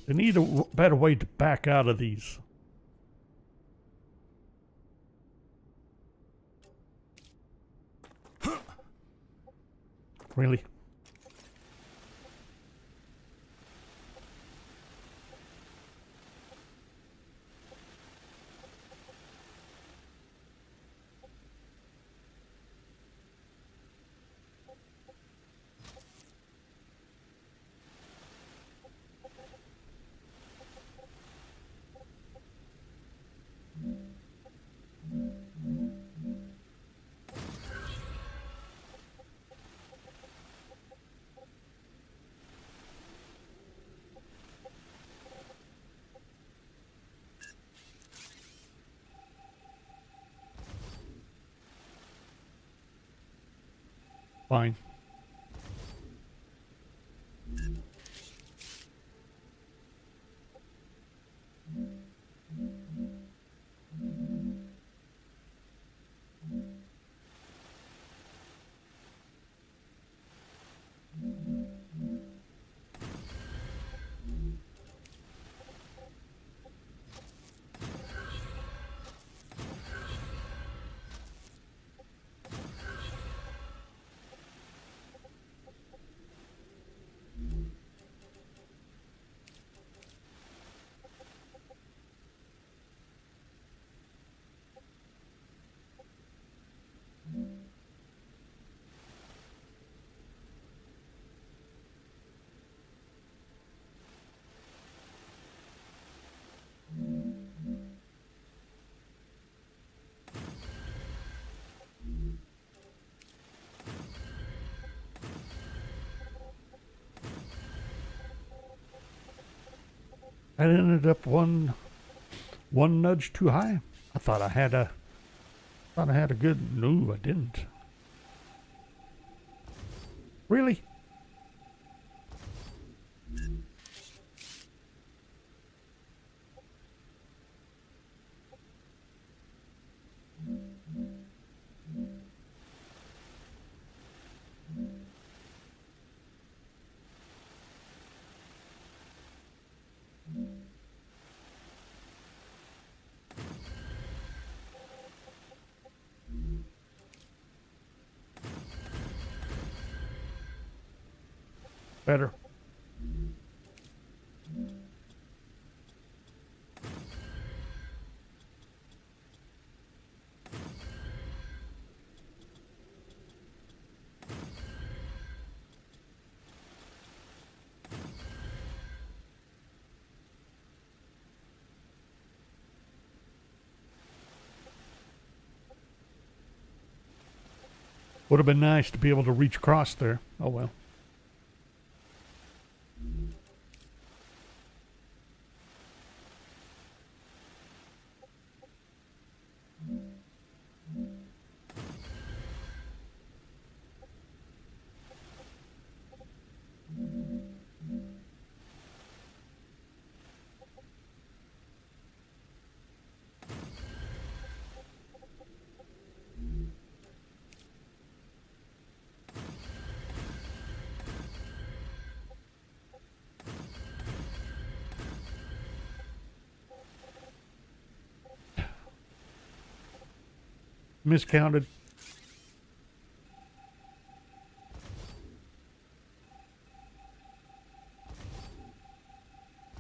They need a better way to back out of these. Really? Fine. I ended up one nudge too high. I thought I had a good. No, I didn't. Really? Better. Would have been nice to be able to reach across there. Oh well. Miscounted.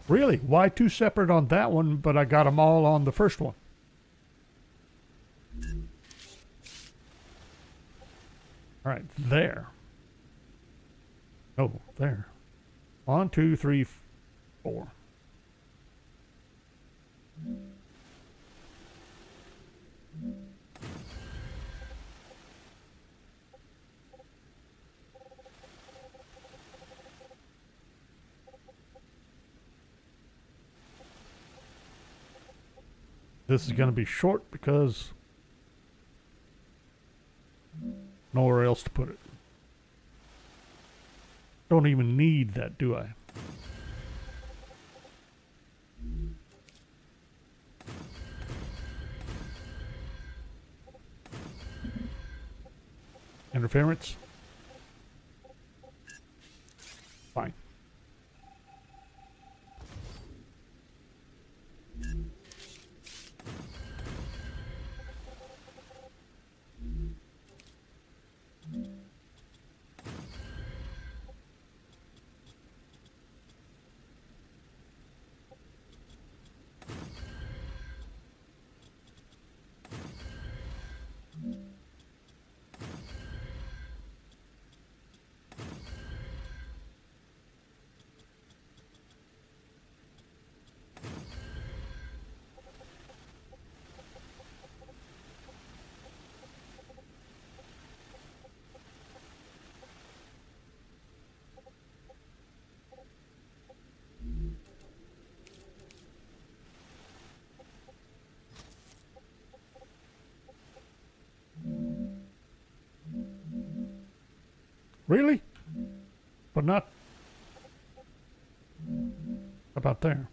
Really? Why two separate on that one, but I got them all on the first one? All right, there. Oh, there. 1, 2, 3, 4. This is going to be short because nowhere else to put it. Don't even need that, do I? Interference? Fine. Really? But not about there.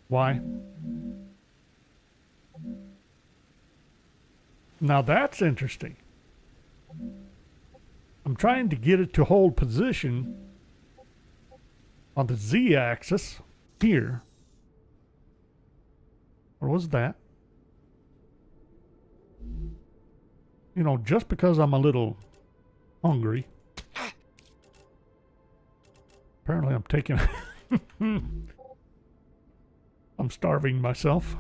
Why? Now that's interesting. I'm trying to get it to hold position on the Z-axis here. Or was that? You know, just because I'm a little hungry. Apparently I'm taking... I'm starving myself.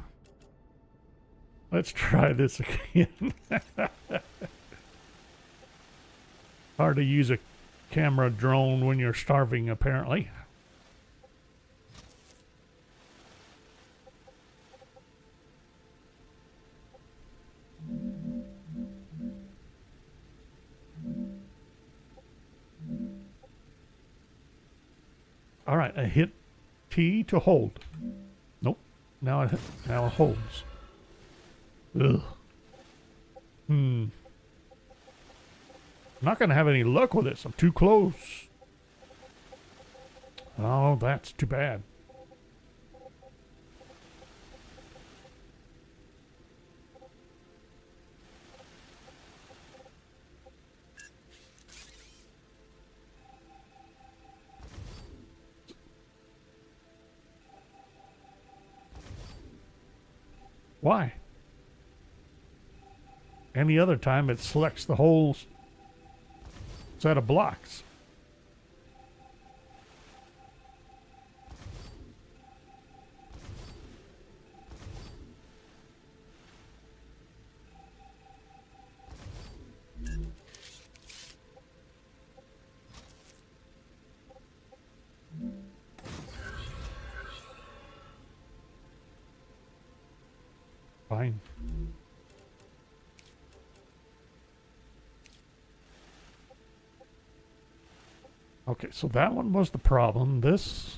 Let's try this again. Hard to use a camera drone when you're starving, apparently. All right, I hit T to hold. Nope. Now it holds. Ugh. I'm not going to have any luck with this. I'm too close. Oh, that's too bad. Why? Any other time it selects the whole set of blocks. Fine. Okay, so that one was the problem. This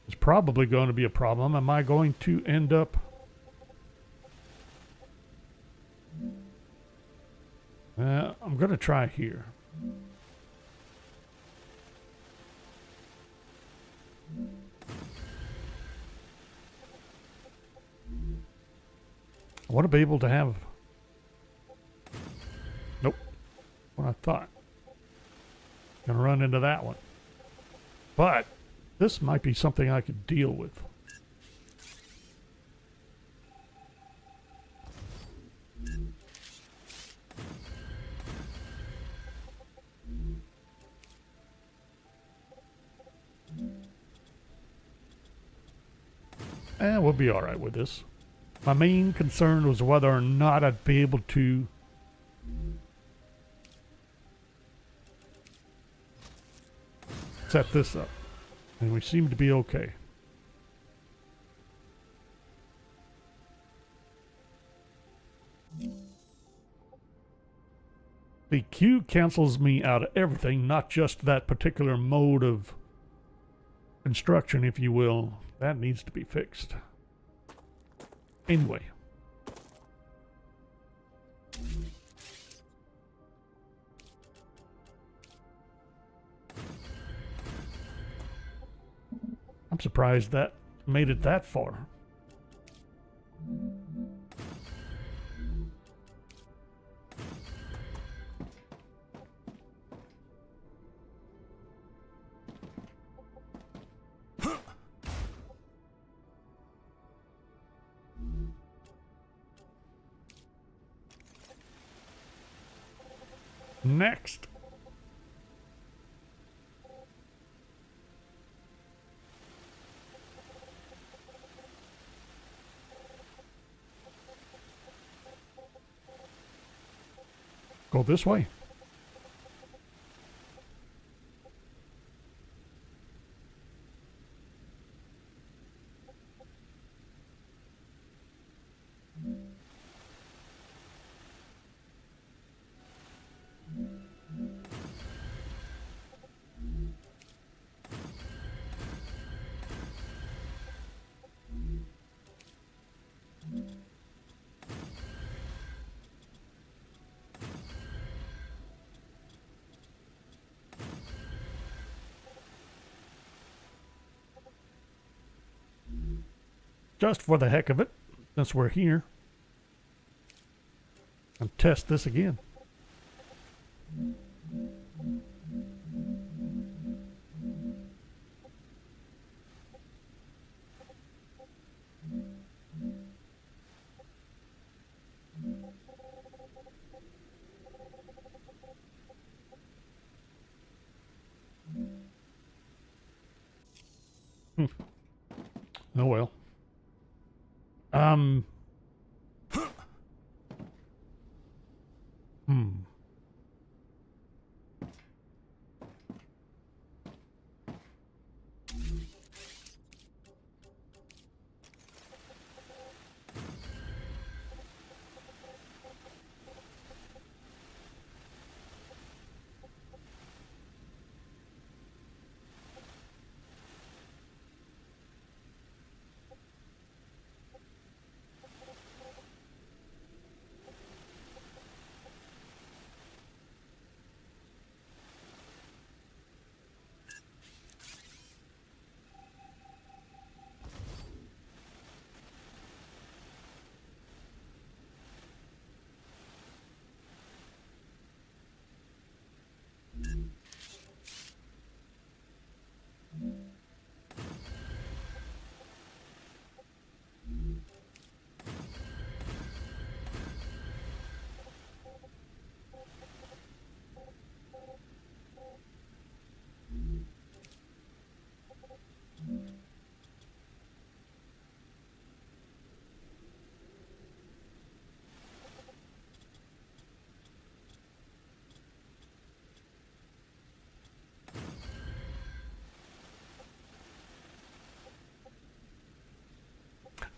is probably going to be a problem. Am I going to end up... I'm going to try here. I want to be able to have... Nope. What I thought. Gonna run into that one. But this might be something I could deal with. We'll be alright with this. My main concern was whether or not I'd be able to set this up. And we seem to be okay. The Q cancels me out of everything, not just that particular mode of construction, if you will. That needs to be fixed. Anyway. I'm surprised that made it that far. Next. Go this way. Just for the heck of it, since we're here, and test this again. Oh well.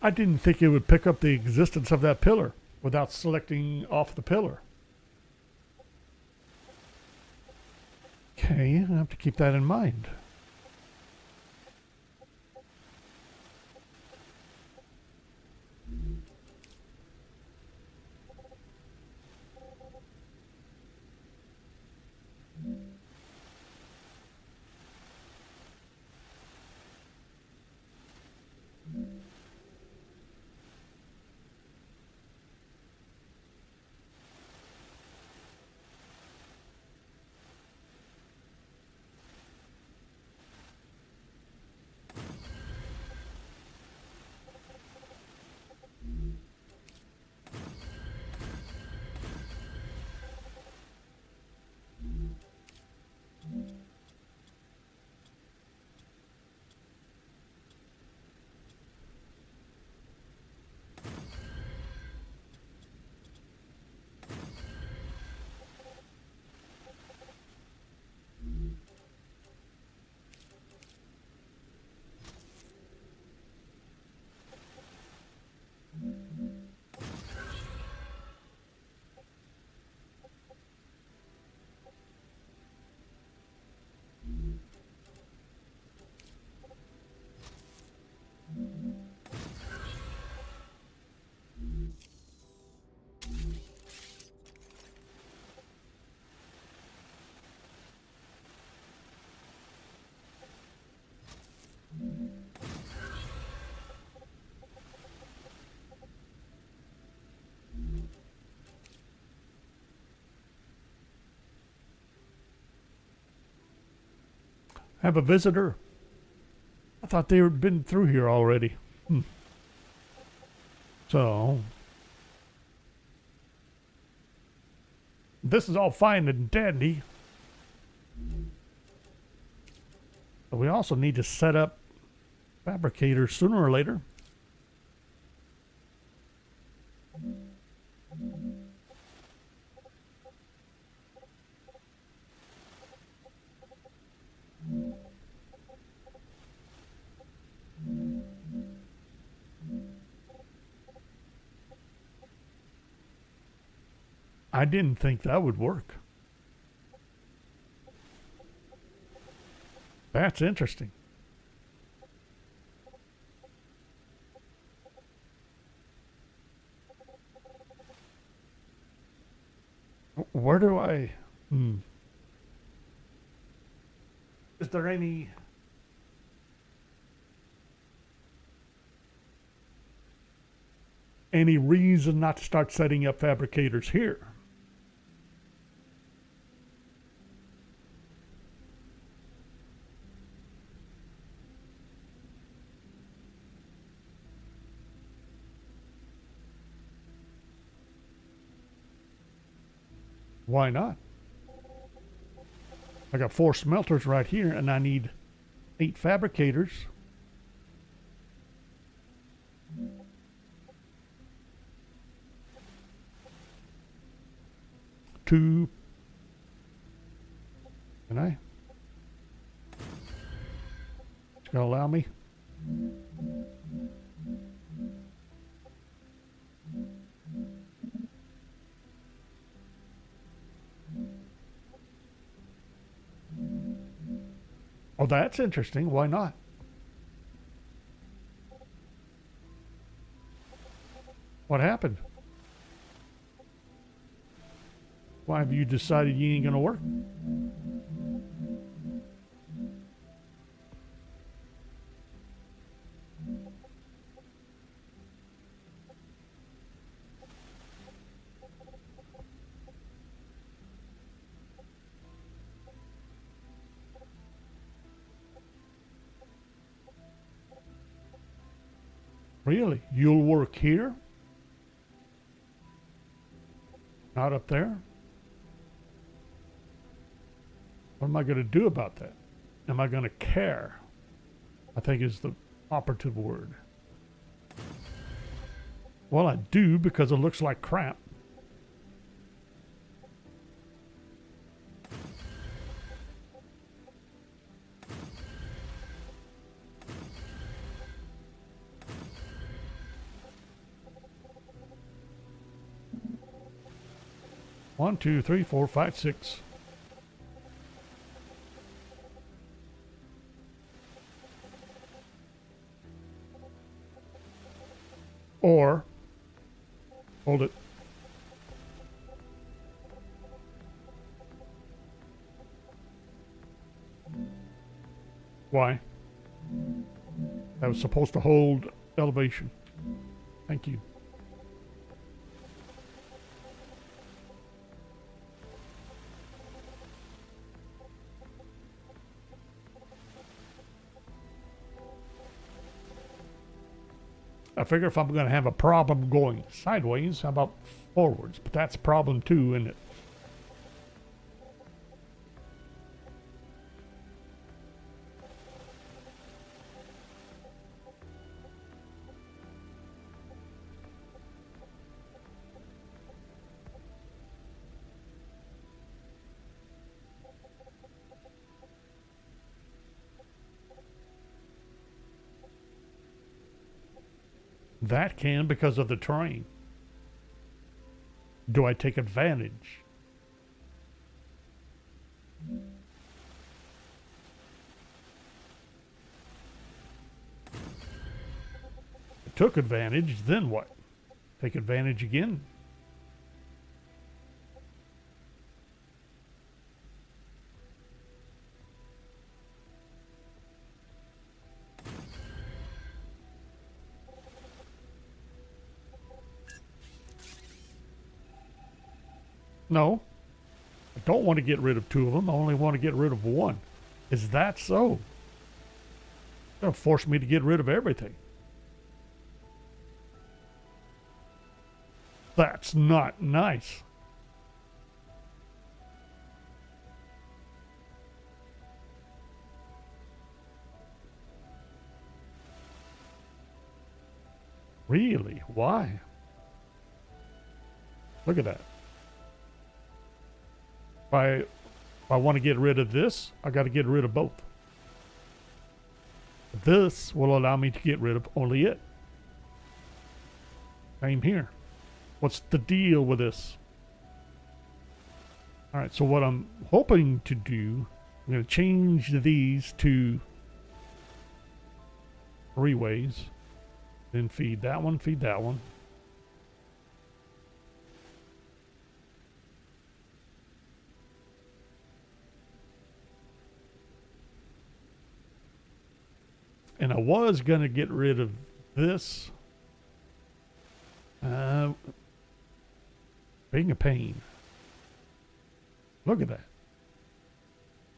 I didn't think it would pick up the existence of that pillar without selecting off the pillar. Okay, I have to keep that in mind. Have a visitor? I thought they had been through here already. So, this is all fine and dandy. But we also need to set up fabricators sooner or later. I didn't think that would work. That's interesting. Where do I... Is there any... any reason not to start setting up fabricators here? Why not? I got 4 smelters right here, and I need 8 fabricators. Two. Can I? It's gonna allow me. Oh, that's interesting. Why not? What happened? Why have you decided you ain't gonna work? Really? You'll work here? Not up there? What am I going to do about that? Am I going to care? I think is the operative word. Well, I do, because it looks like crap. 1, 2, 3, 4, 5, 6. Or, hold it. Why? That was supposed to hold elevation. Thank you. I figure if I'm going to have a problem going sideways, how about forwards? But that's a problem too, isn't it? That can because of the terrain. Do I take advantage? I took advantage, then what? Take advantage again? No, I don't want to get rid of two of them. I only want to get rid of one. Is that so? They'll force me to get rid of everything. That's not nice. Really? Why? Look at that. If I want to get rid of this, I got to get rid of both. This will allow me to get rid of only it. Same here. What's the deal with this? All right, so what I'm hoping to do, I'm going to change these to three ways. Then feed that one, feed that one. And I was going to get rid of this. Being a pain. Look at that.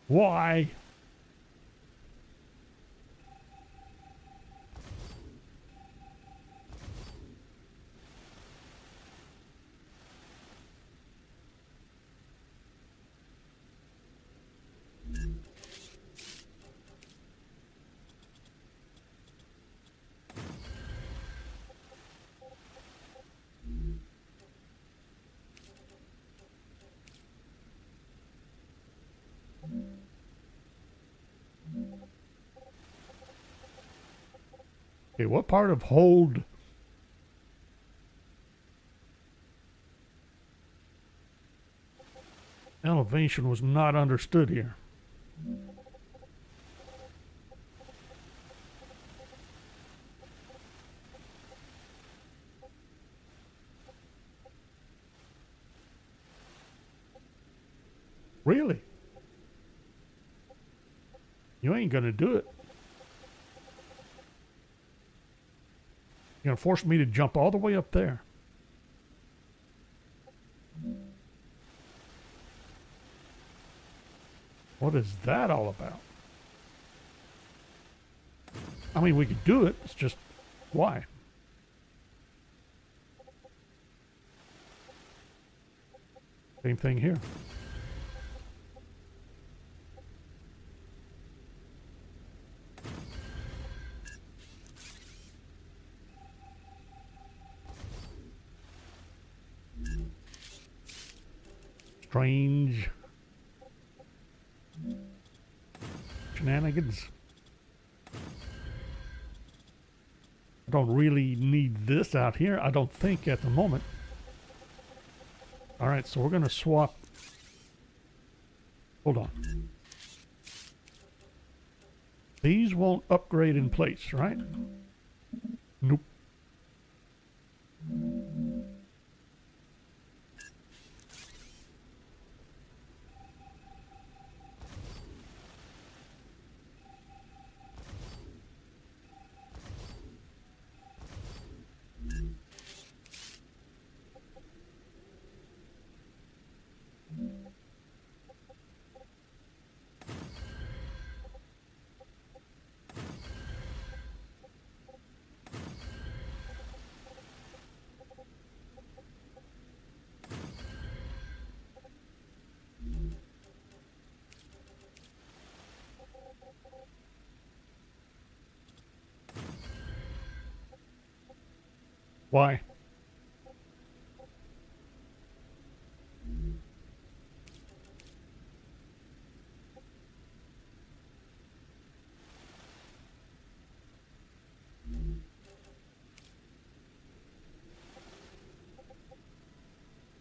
Why? Okay, what part of hold elevation was not understood here? Really? You ain't gonna do it. You're gonna force me to jump all the way up there. What is that all about? I mean, we could do it. It's just, why? Same thing here. Strange shenanigans. I don't really need this out here. I don't think at the moment. All right, so we're going to swap. Hold on. These won't upgrade in place, right? Nope. Why?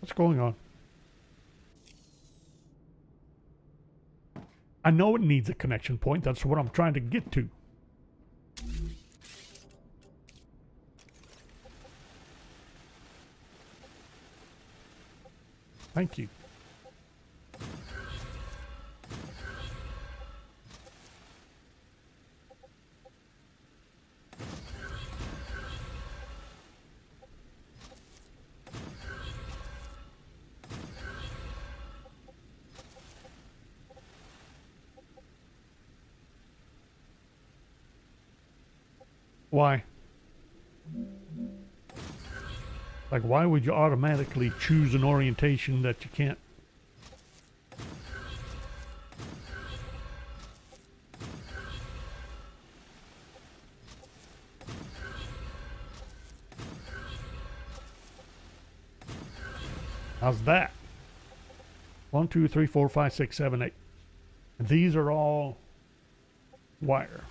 What's going on? I know it needs a connection point. That's what I'm trying to get to. Thank you. Why? Like, why would you automatically choose an orientation that you can't? How's that? 1, 2, 3, 4, 5, 6, 7, 8. And these are all wire.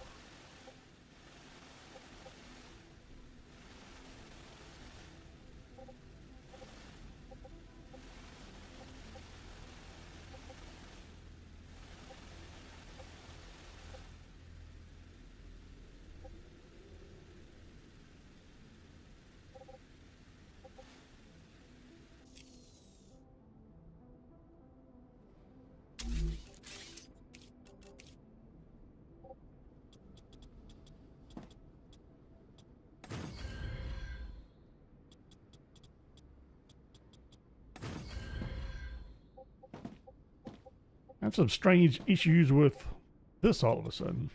I have some strange issues with this all of a sudden.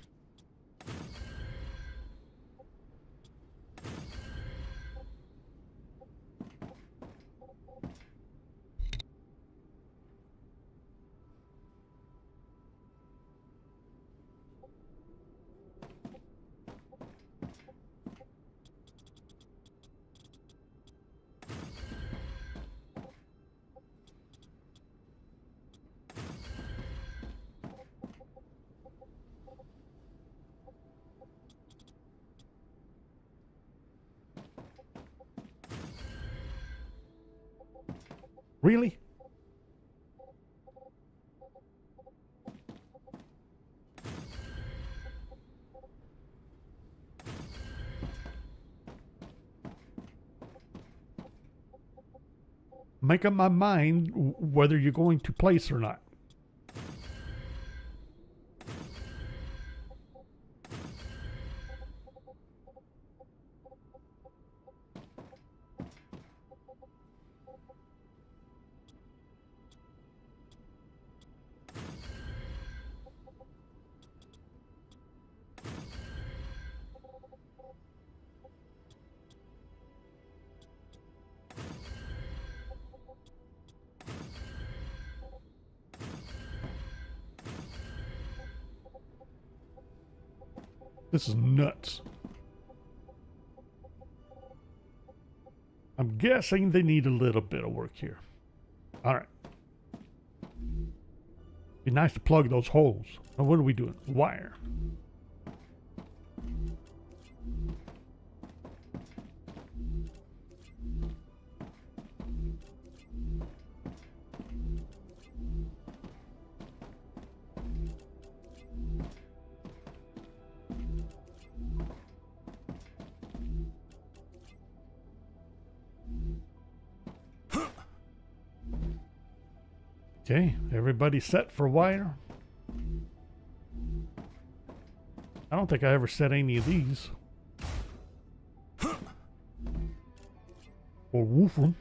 Really? Make up my mind whether you're going to place or not. This is nuts. I'm guessing they need a little bit of work here. All right. Be nice to plug those holes. Now what are we doing? Wire. Okay, everybody set for wire. I don't think I ever set any of these. Or woof 'em.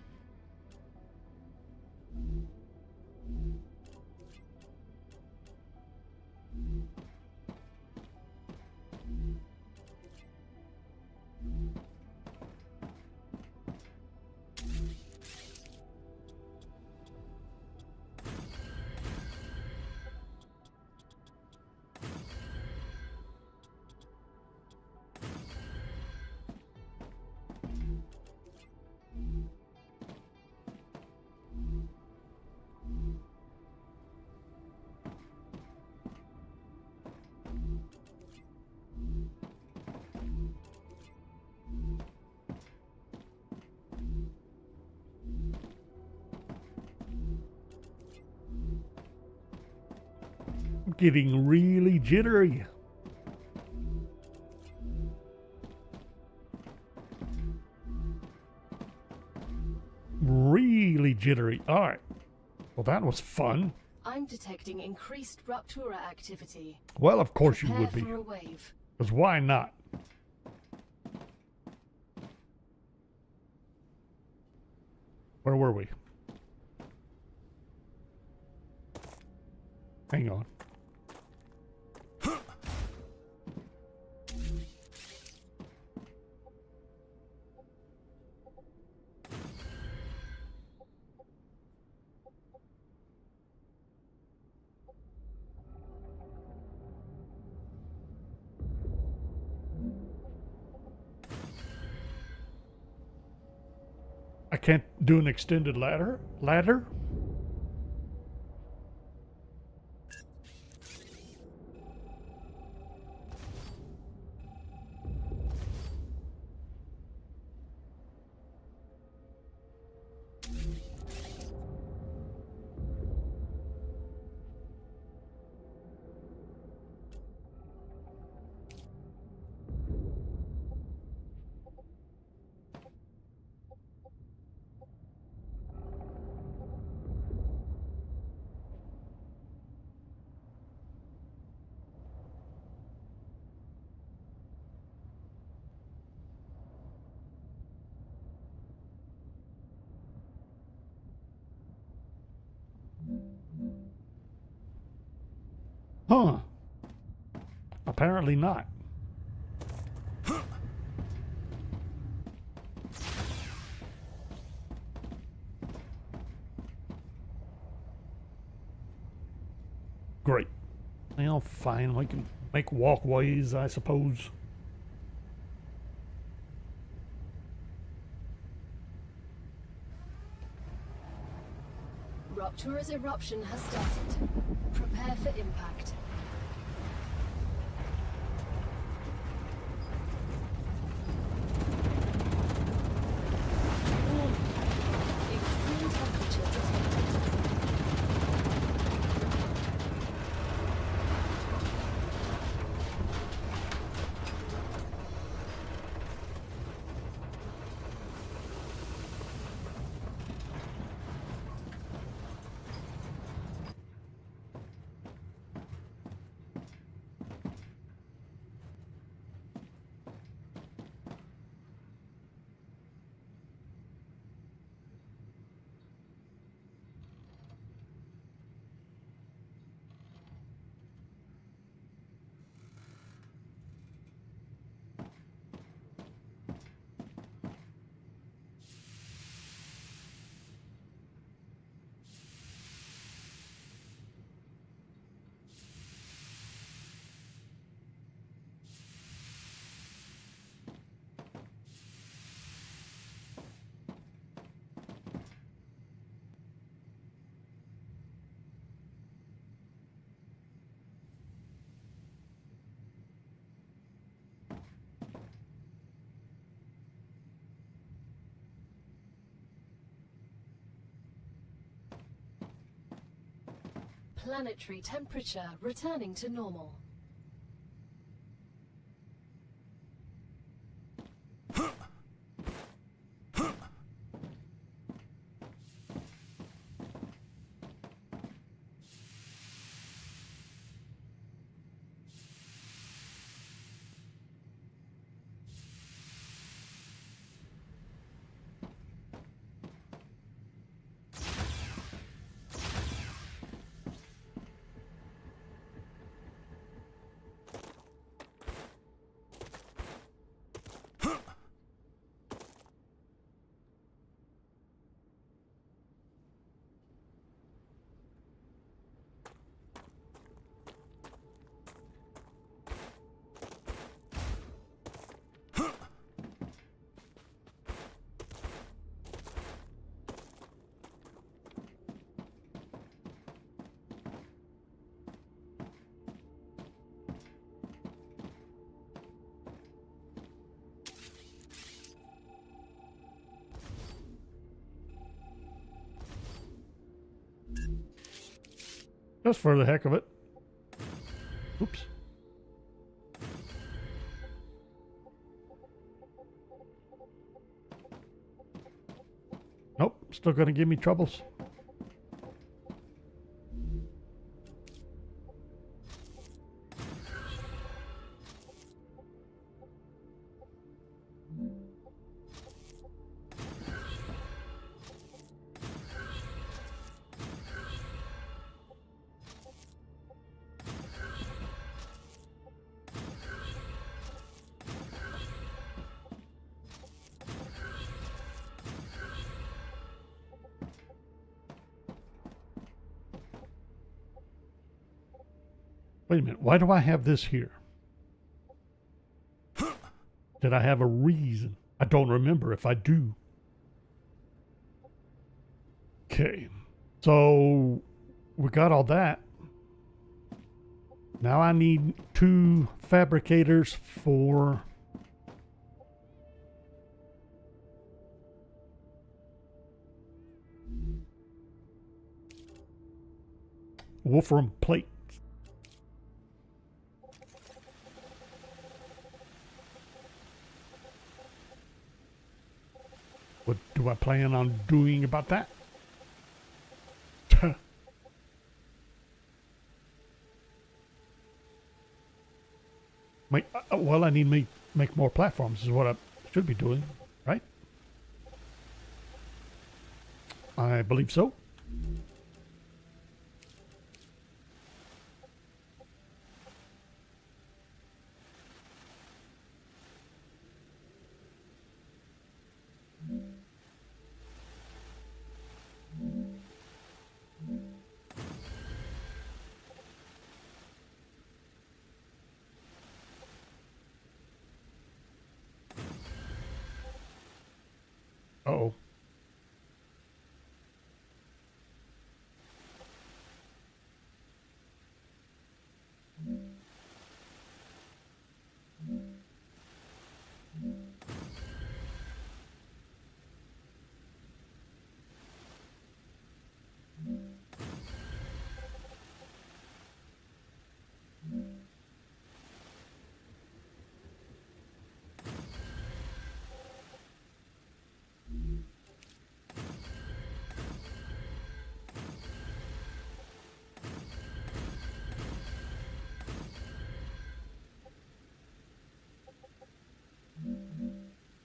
Getting really jittery. Really jittery. All right. Well, that was fun. I'm detecting increased Ruptura activity. Well, of course you Prepare would be. for a wave. Because why not? Where were we? Hang on. I can't do an extended ladder? Ladder? Huh. Apparently not. Great. Well, fine. We can make walkways, I suppose. Ruptura's eruption has started. Prepare for impact. Extreme temperature detected. Planetary temperature returning to normal. Just for the heck of it. Oops. Nope, still gonna give me troubles. Wait a minute, why do I have this here? Did I have a reason? I don't remember if I do. Okay, so we got all that. Now I need 2 fabricators for Wolfram plate. What do I plan on doing about that? Well, I need to make more platforms is what I should be doing, right? I believe so. Uh-oh.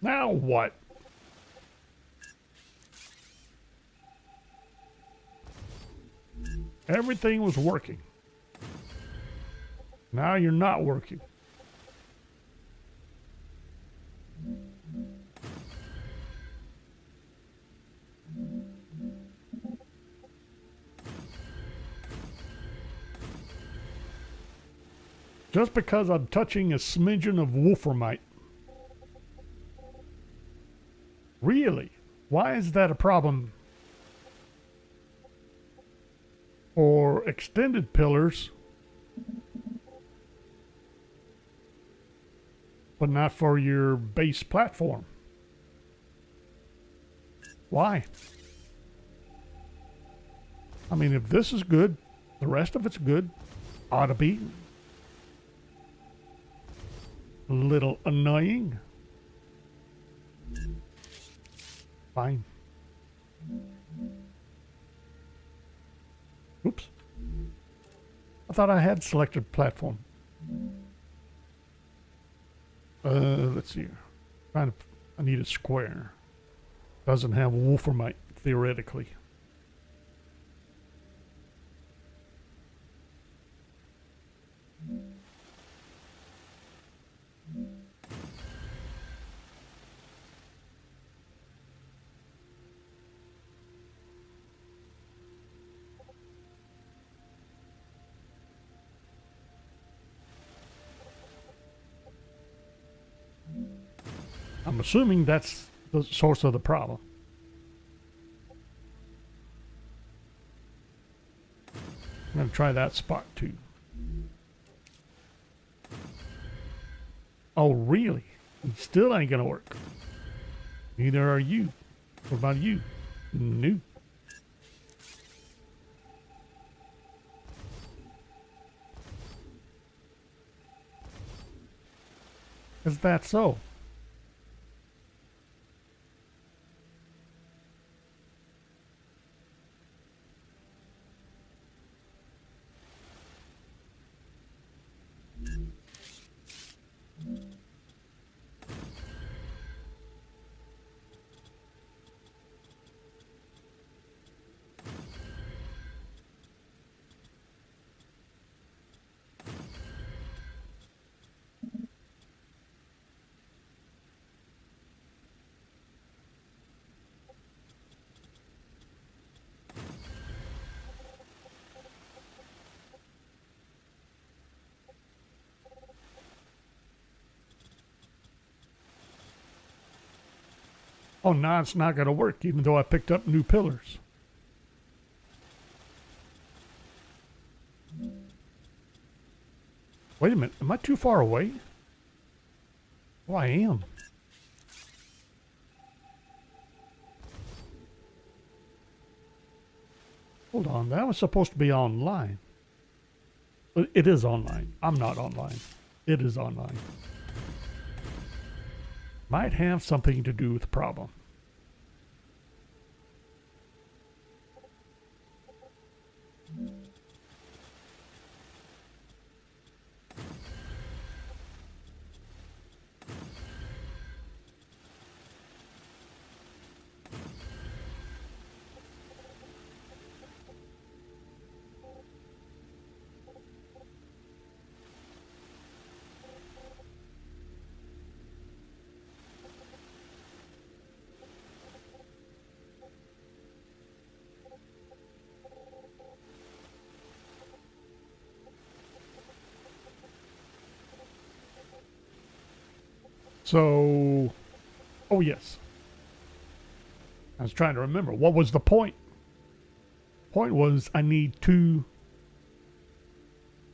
Now what? Everything was working. Now you're not working. Just because I'm touching a smidgen of wolframite. Really? Why is that a problem? For extended pillars, but not for your base platform. Why? I mean, if this is good, the rest of it's good. Ought to be. A little annoying. Fine. Oops. I thought I had selected platform. Let's see. I need a square. Doesn't have wolframite, theoretically. I'm assuming that's the source of the problem. I'm going to try that spot too. Oh, really? It still ain't going to work. Neither are you. What about you? Nope. Is that so? Oh, now it's not going to work, even though I picked up new pillars. Wait a minute. Am I too far away? Oh, I am. Hold on. That was supposed to be online. It is online. I'm not online. It is online. Might have something to do with the problem. So, oh yes. I was trying to remember. What was the point? Point was I need two...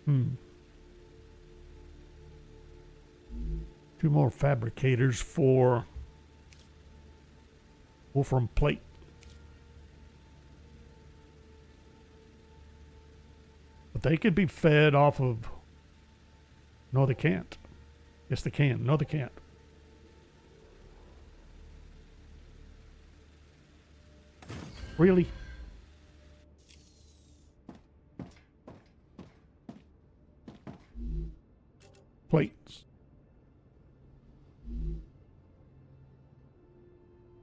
Two more fabricators for wolfram plate. But they could be fed off of... No, they can't. Yes, they can. No, they can't. Really? Plates.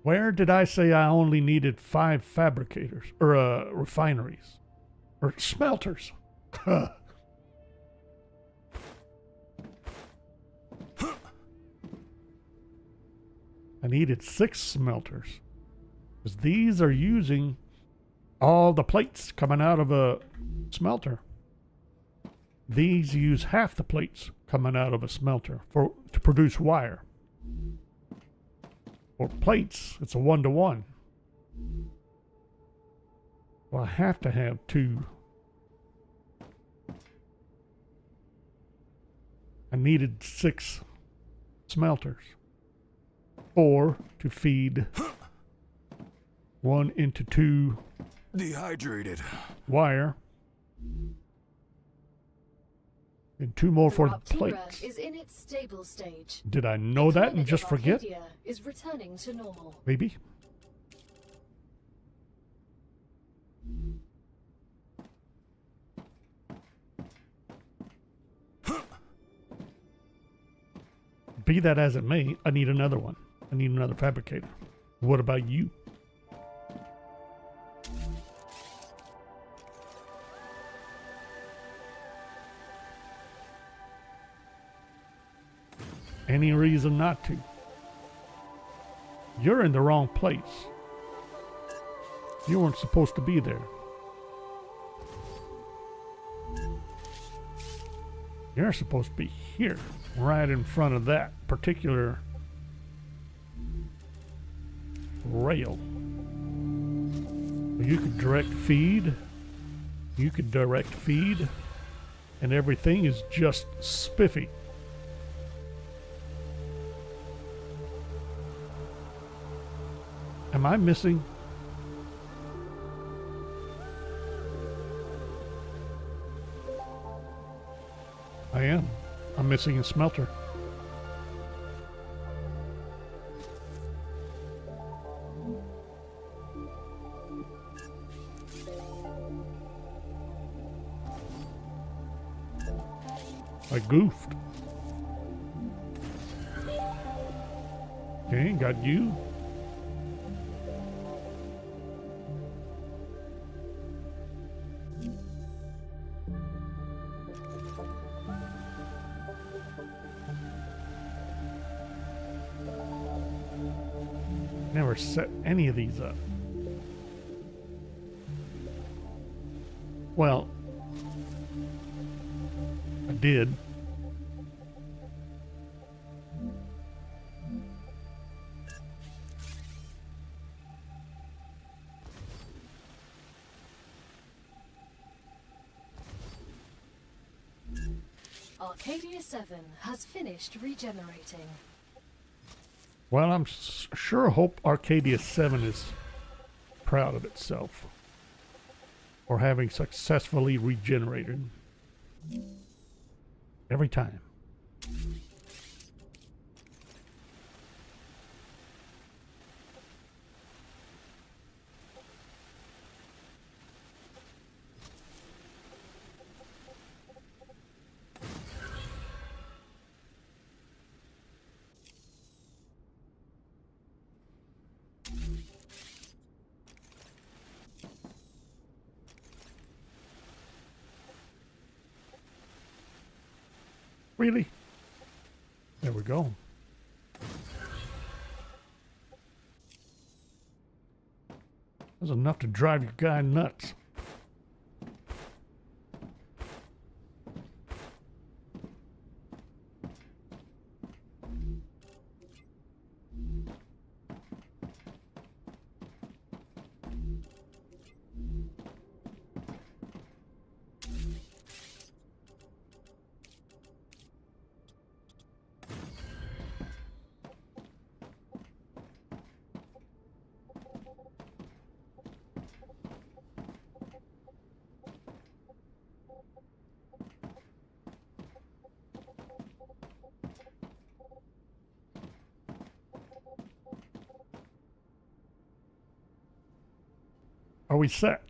Where did I say I only needed 5 fabricators? Or refineries? Or smelters? I needed 6 smelters. Because these are using all the plates coming out of a smelter. These use half the plates coming out of a smelter to produce wire. For plates, it's a 1-to-1. Well, I have to have 2. I needed 6 smelters. 4 to feed 1 into 2 Dehydrated. wire. And 2 more for the Raptura plates. is in its stable stage. Did I know that and just forget? Arcadia is returning to normal. Maybe. Be that as it may, I need another one. I need another fabricator. What about you? Any reason not to? You're in the wrong place. You weren't supposed to be there. You're supposed to be here, right in front of that particular rail. You could direct feed. You could direct feed. And everything is just spiffy. Am I missing? I am. I'm missing a smelter. I goofed. Okay, got you. Never set any of these up. Well, I did. Arcadia 7 has finished regenerating. Well, I'm sure hope Arcadia 7 is proud of itself for having successfully regenerated every time. Really? There we go. That's enough to drive your guy nuts. Are we set?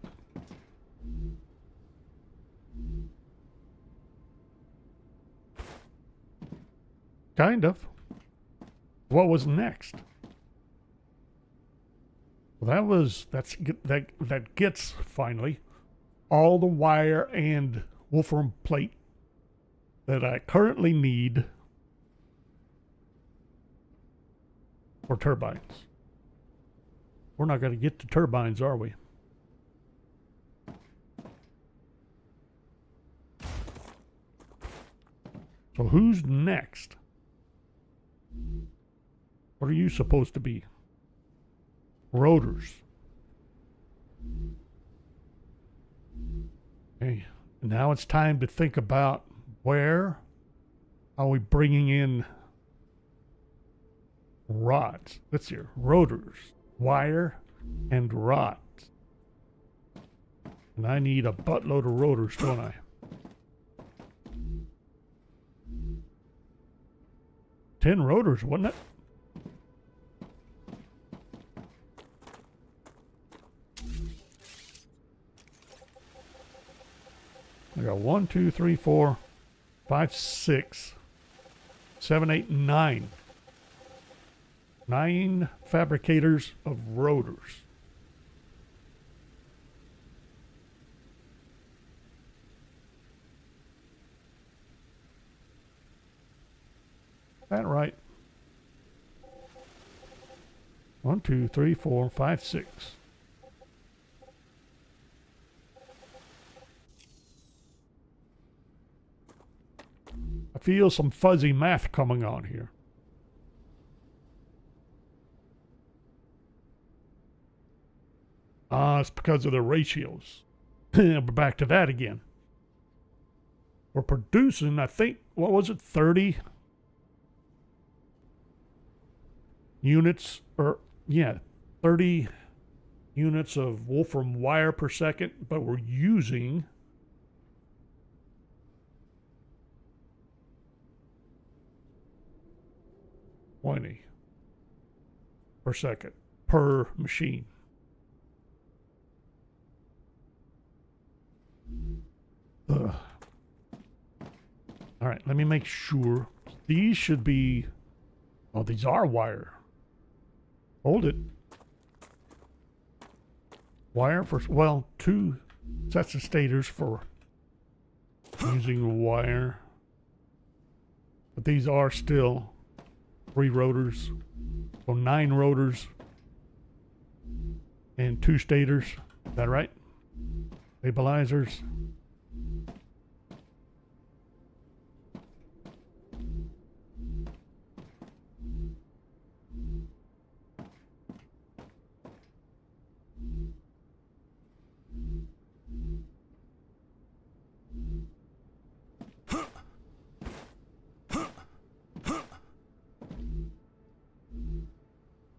Kind of. What was next? Well, that gets finally all the wire and wolfram plate that I currently need for turbines. We're not going to get to turbines, are we? So who's next? What are you supposed to be? Rotors. Okay. Now it's time to think about where are we bringing in rods. Let's see, rotors, wire, and rods. And I need a buttload of rotors, don't I? 10 rotors, wasn't it? I got 1, 2, 3, 4, 5, 6, 7, 8, 9. 9 fabricators of rotors. Is that right? 1, 2, 3, 4, 5, 6. I feel some fuzzy math coming on here. It's because of the ratios. We're back to that again. We're producing, I think, what was it, 30 units, or yeah, 30 units of wolfram wire per second, but we're using 20 per second per machine. Ugh. All right. right, let me make sure. These should be... Oh, these are wire. Hold it. Wire for... Well, 2 sets of stators for using wire. But these are still 3 rotors. So 9 rotors. And 2 stators. Is that right? Stabilizers.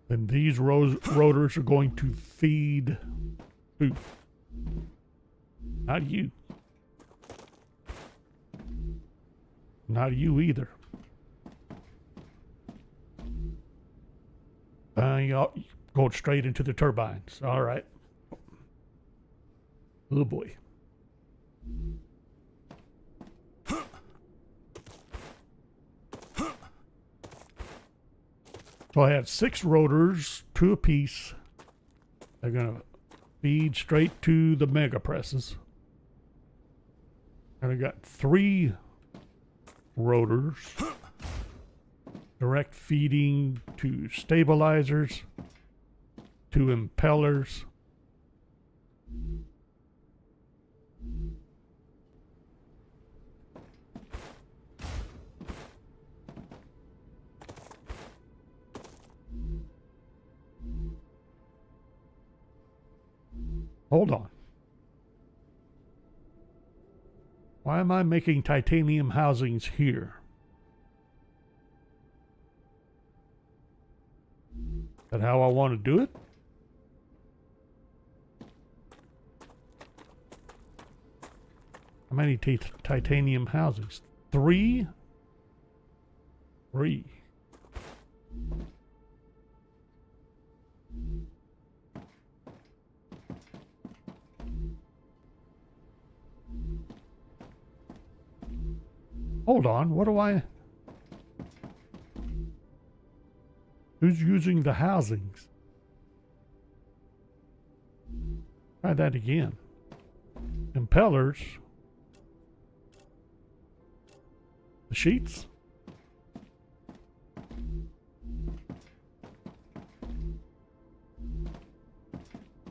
Then these rotors are going to feed who? Not you. Not you either. Y'all going straight into the turbines. All right. Oh boy. So I have 6 rotors, 2 apiece. They're gonna feed straight to the mega presses. And I got 3 rotors, direct feeding to stabilizers, to impellers. Hold on. Why am I making titanium housings here? Is that how I want to do it? How many titanium housings? 3? 3. Hold on, what do I... Who's using the housings? Try that again. Impellers. The sheets.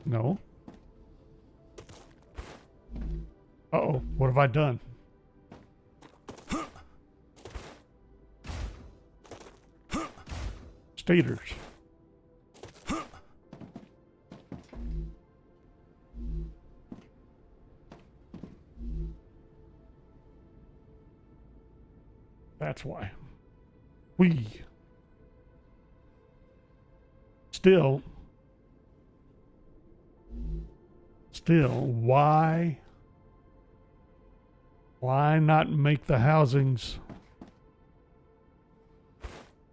No. Uh-oh, what have I done? Stators. That's why. Still, why not make the housings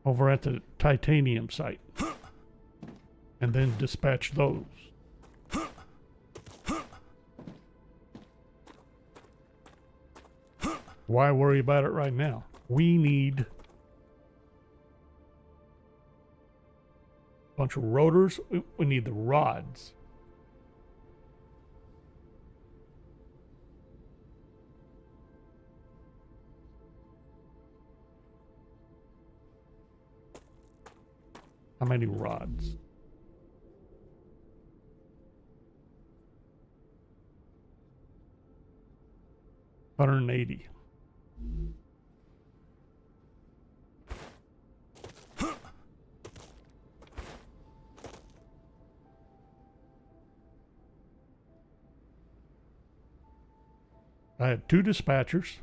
over at the titanium site and then dispatch those? Why worry about it right now? We need a bunch of rotors. We need the rods. How many rods? $180. I had 2 dispatchers.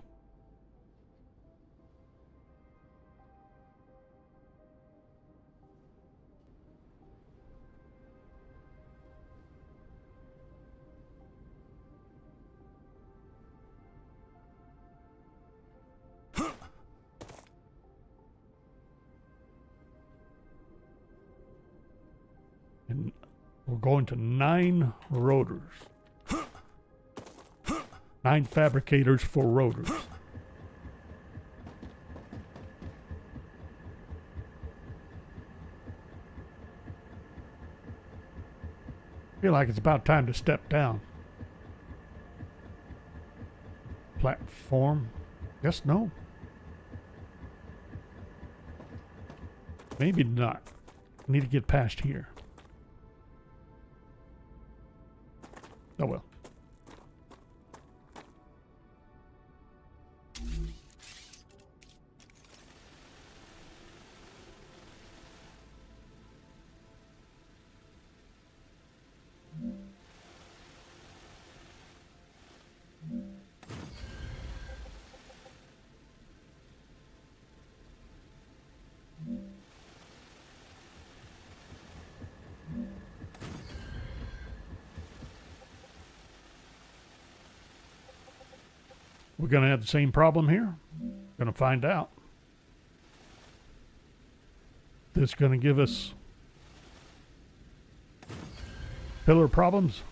And we're going to 9 rotors. 9 fabricators for rotors. Feel like it's about time to step down. Platform? Guess no. Maybe not. Need to get past here. Oh well. We're going to have the same problem here. Going to find out. This going to give us pillar problems.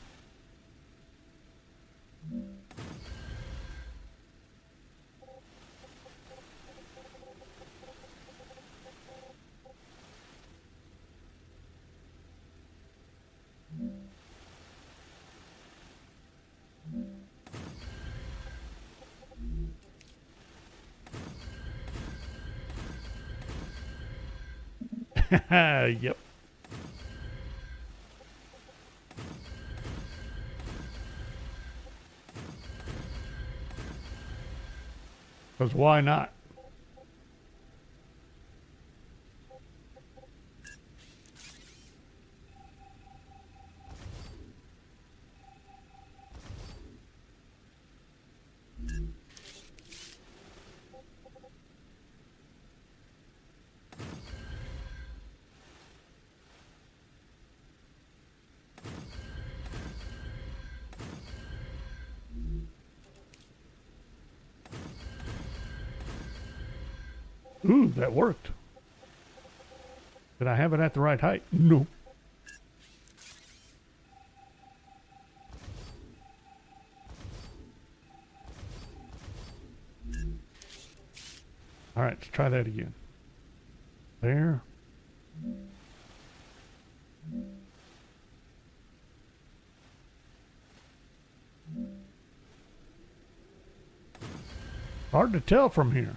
Yep. Because why not? Ooh, that worked. Did I have it at the right height? No. All right, let's try that again. There. Hard to tell from here.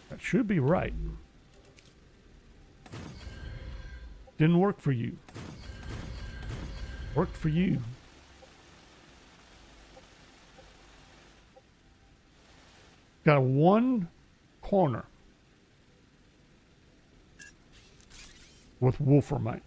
That should be right. Didn't work for you. Worked for you. Got one corner with wolframite.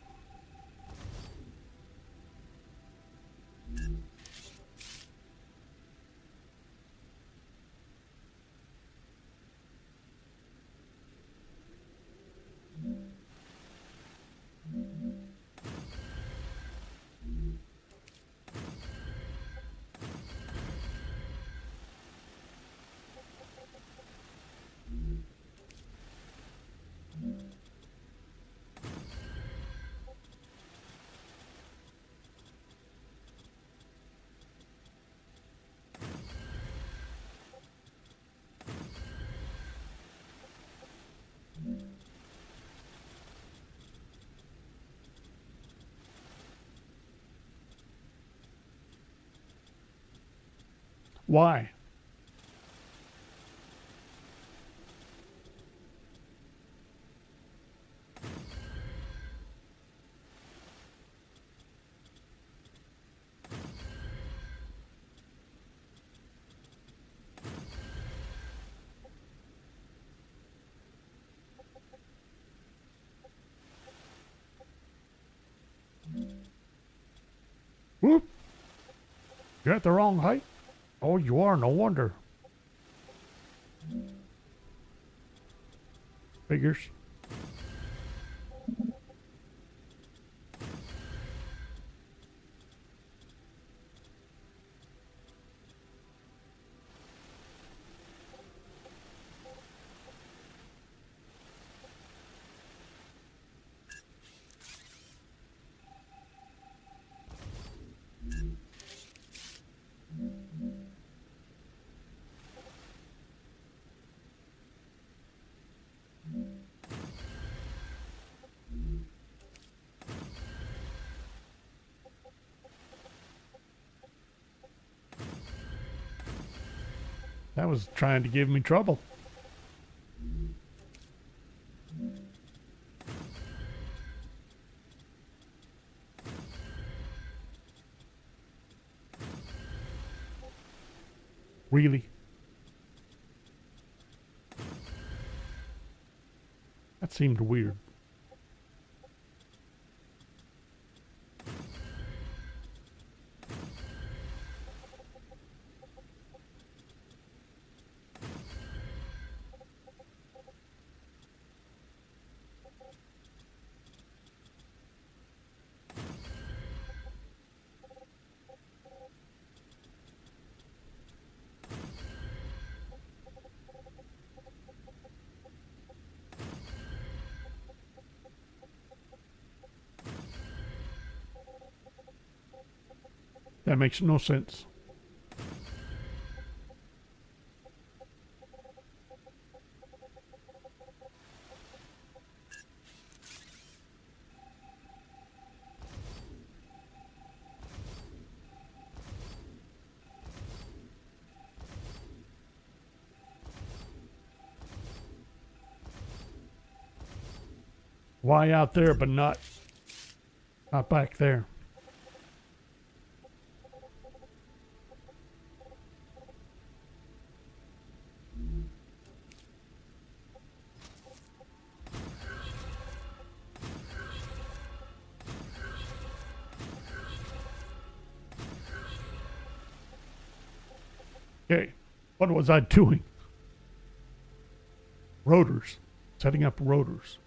Why? Whoop! You're at the wrong height. Oh, you are, no wonder. Figures. That was trying to give me trouble. Really? That seemed weird. That makes no sense. Why out there but not back there? Okay, what was I doing? Rotors. Setting up rotors.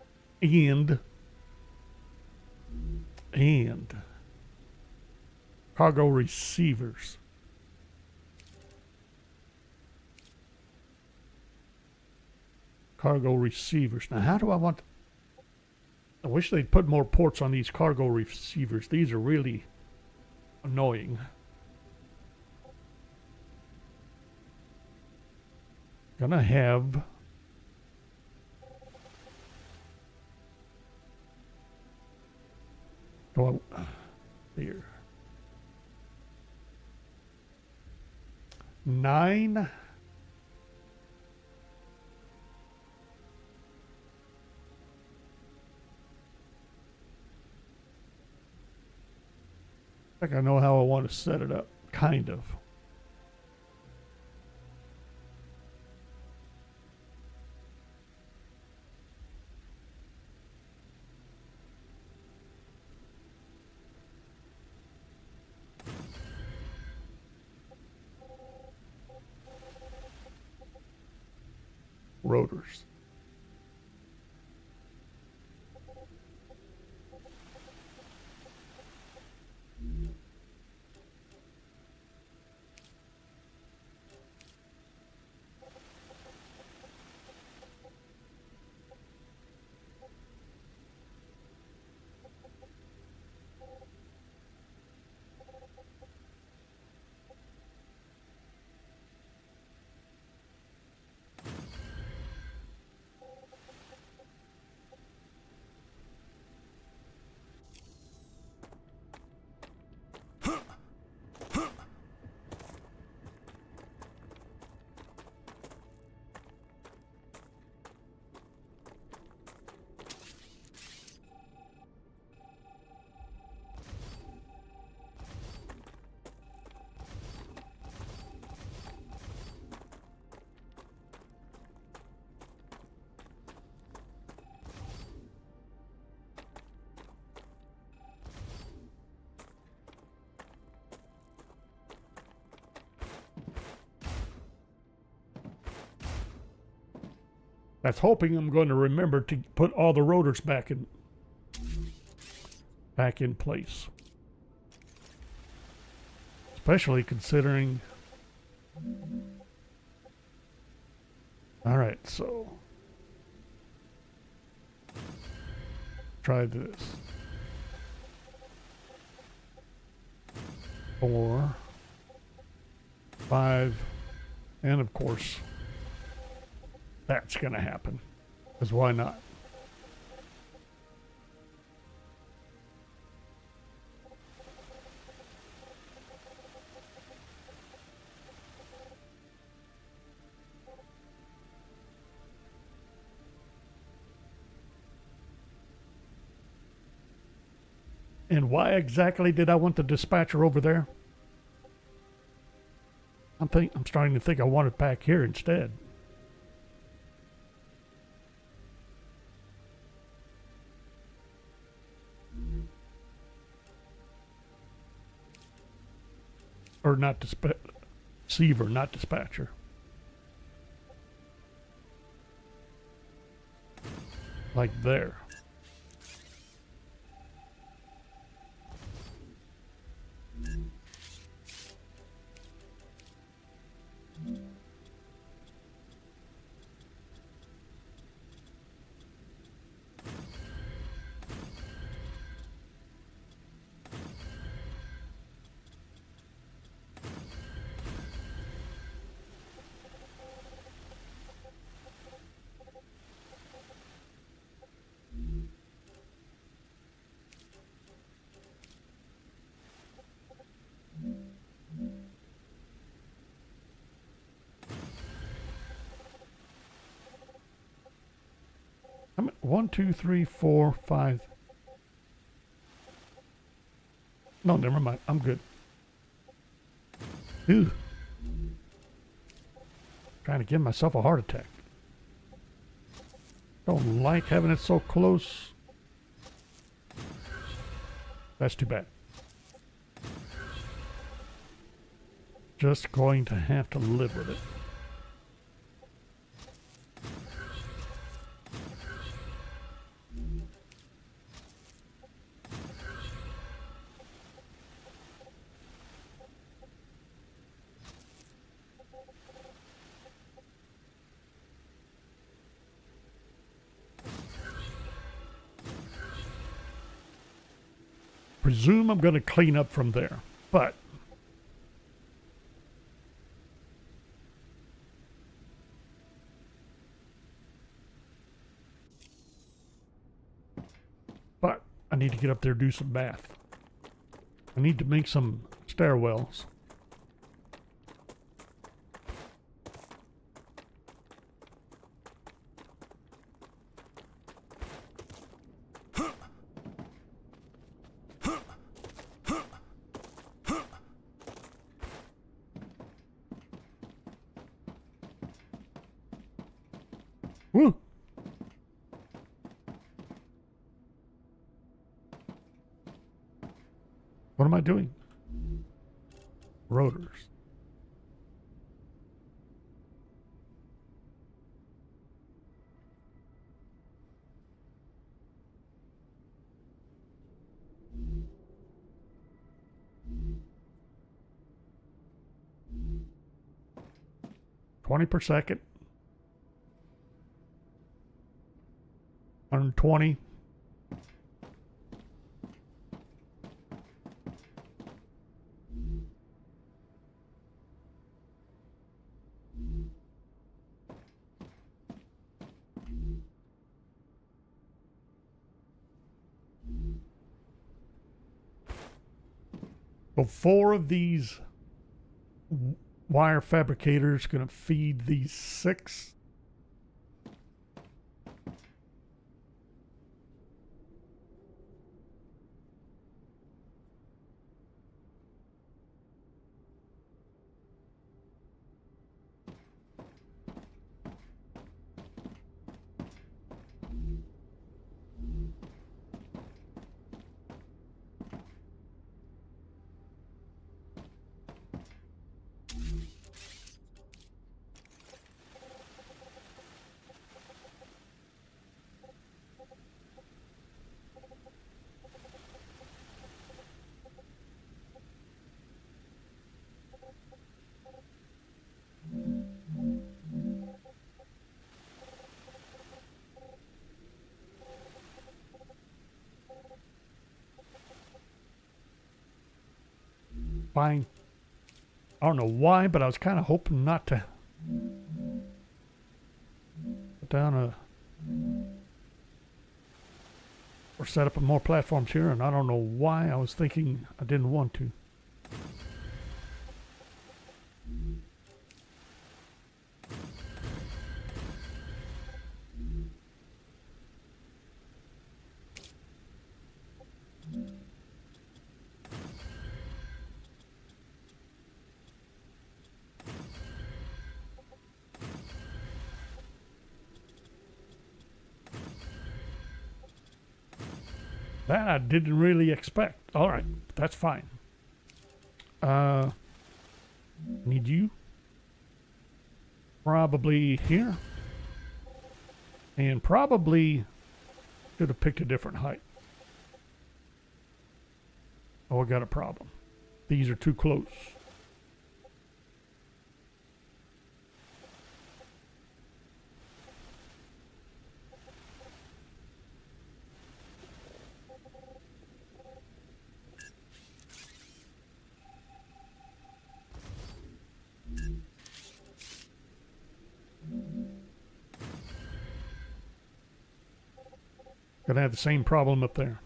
And cargo receivers. Cargo receivers. Now, how do I want... I wish they'd put more ports on these cargo receivers. These are really annoying. Gonna have... Oh, here. 9. I think I know how I want to set it up. Kind of. Rotors. That's hoping I'm going to remember to put all the rotors back in place. Especially considering... All right, so... try this. 4, 5, and of course... that's going to happen. Because why not? And why exactly did I want the dispatcher over there? I'm starting to think I want it back here instead. Or not receiver, not dispatcher. Like there. I'm at 1, 2, 3, 4, 5. No, never mind. I'm good. Ew. Trying to give myself a heart attack. Don't like having it so close. That's too bad. Just going to have to live with it. Presume I'm going to clean up from there, but I need to get up there and do some math. I need to make some stairwells. Woo! What am I doing? Rotors. Per second. 120. So 4 of these wire fabricators going to feed these 6. Fine. I don't know why, but I was kind of hoping not to put down a or set up more platforms here, and I don't know why I was thinking I didn't want to. That I didn't really expect. All right, that's fine. Need you? Probably here. And probably should have picked a different height. Oh, I got a problem. These are too close. Gonna have the same problem up there.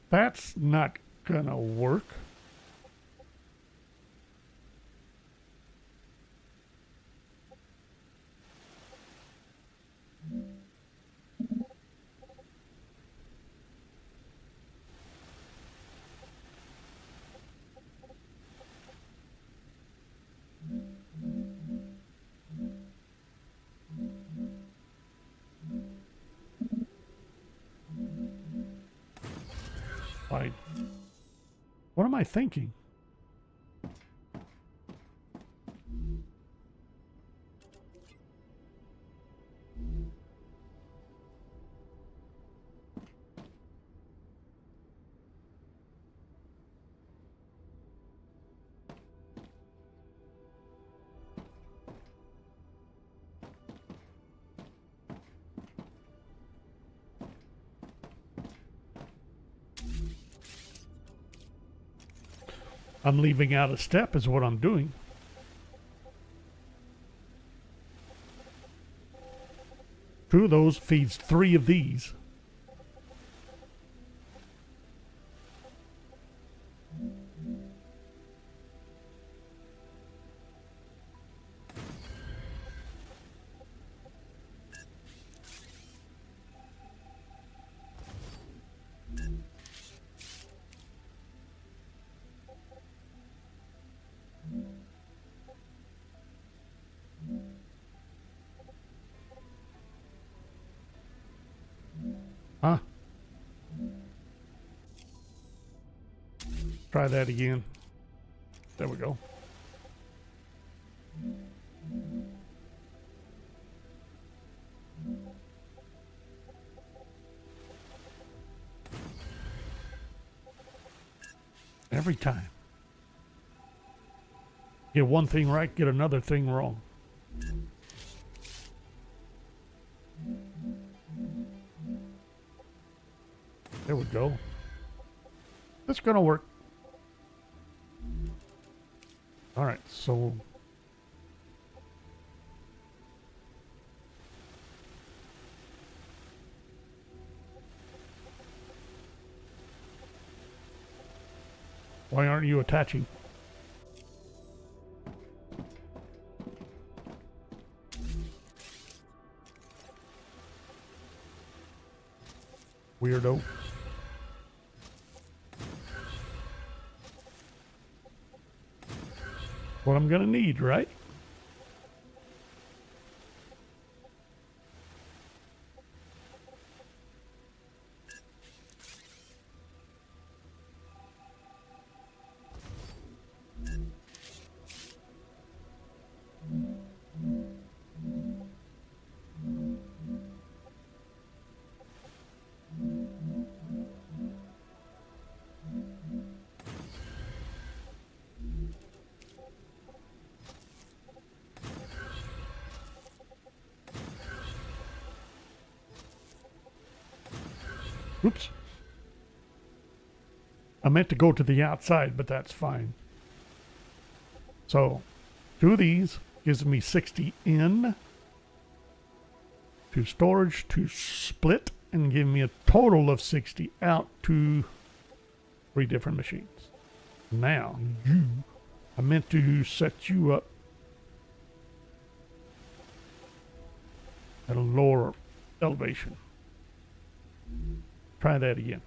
That's not gonna work. What am I thinking? I'm leaving out a step is what I'm doing. Two of those feeds 3 of these. Huh? Try that again. There we go. Every time. Get one thing right, get another thing wrong. There we go. That's gonna work. All right, so why aren't you attaching? Weirdo. What I'm gonna need, right? Oops. I meant to go to the outside, but that's fine. So, 2 of these gives me 60 in. 2 storage, 2 split, and give me a total of 60 out to 3 different machines. Now, I meant to set you up at a lower elevation. Try that again.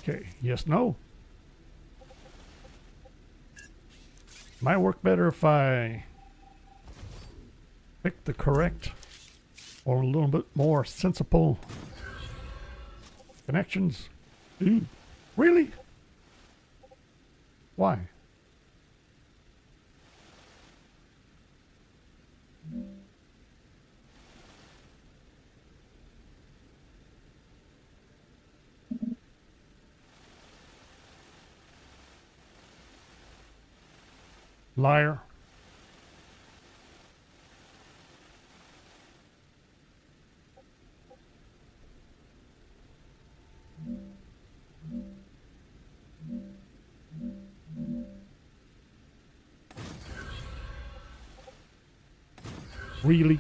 Okay, yes, no. Might work better if I pick the correct or a little bit more sensible connections. Dude, really? Why? Liar. Really?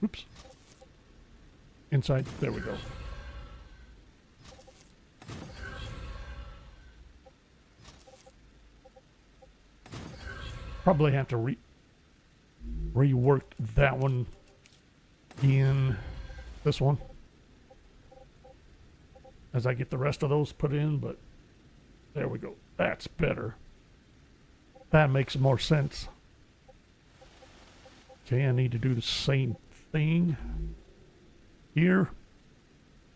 Oops. Inside. There we go. Probably have to rework that one in this one as I get the rest of those put in, but there we go. That's better. That makes more sense. Okay, I need to do the same thing here.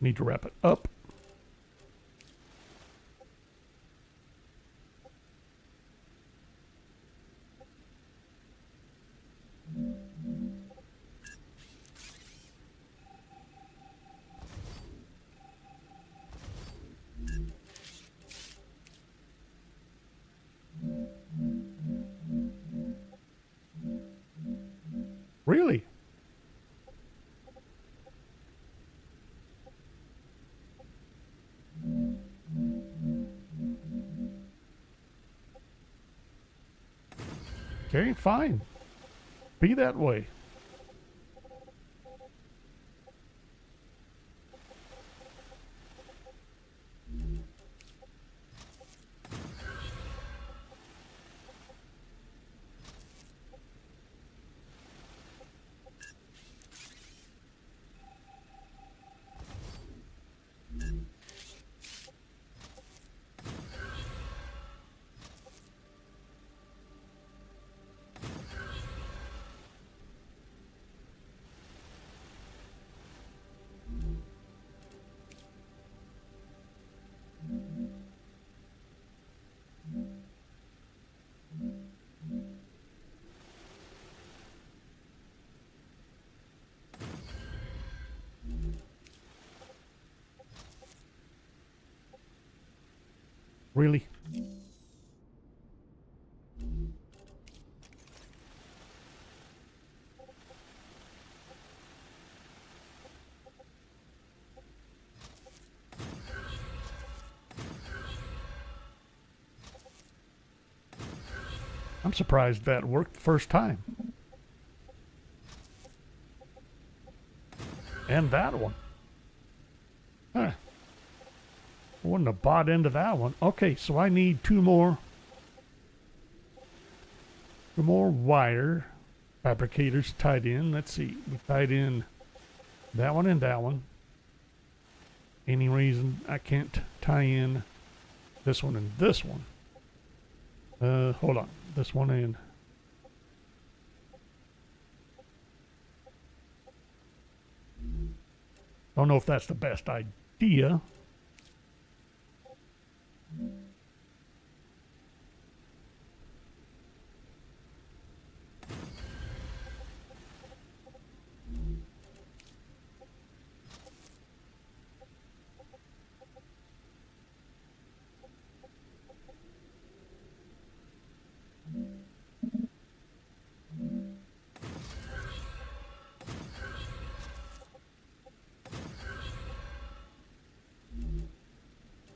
Need to wrap it up. Really? Okay, fine. Be that way. Really? I'm surprised that worked the first time. And that one. Huh. Wouldn't have bought into that one. Okay, so I need 2 more. 2 more wire fabricators tied in. Let's see. We tied in that one and that one. Any reason I can't tie in this one and this one? Hold on. This one and... Don't know if that's the best idea.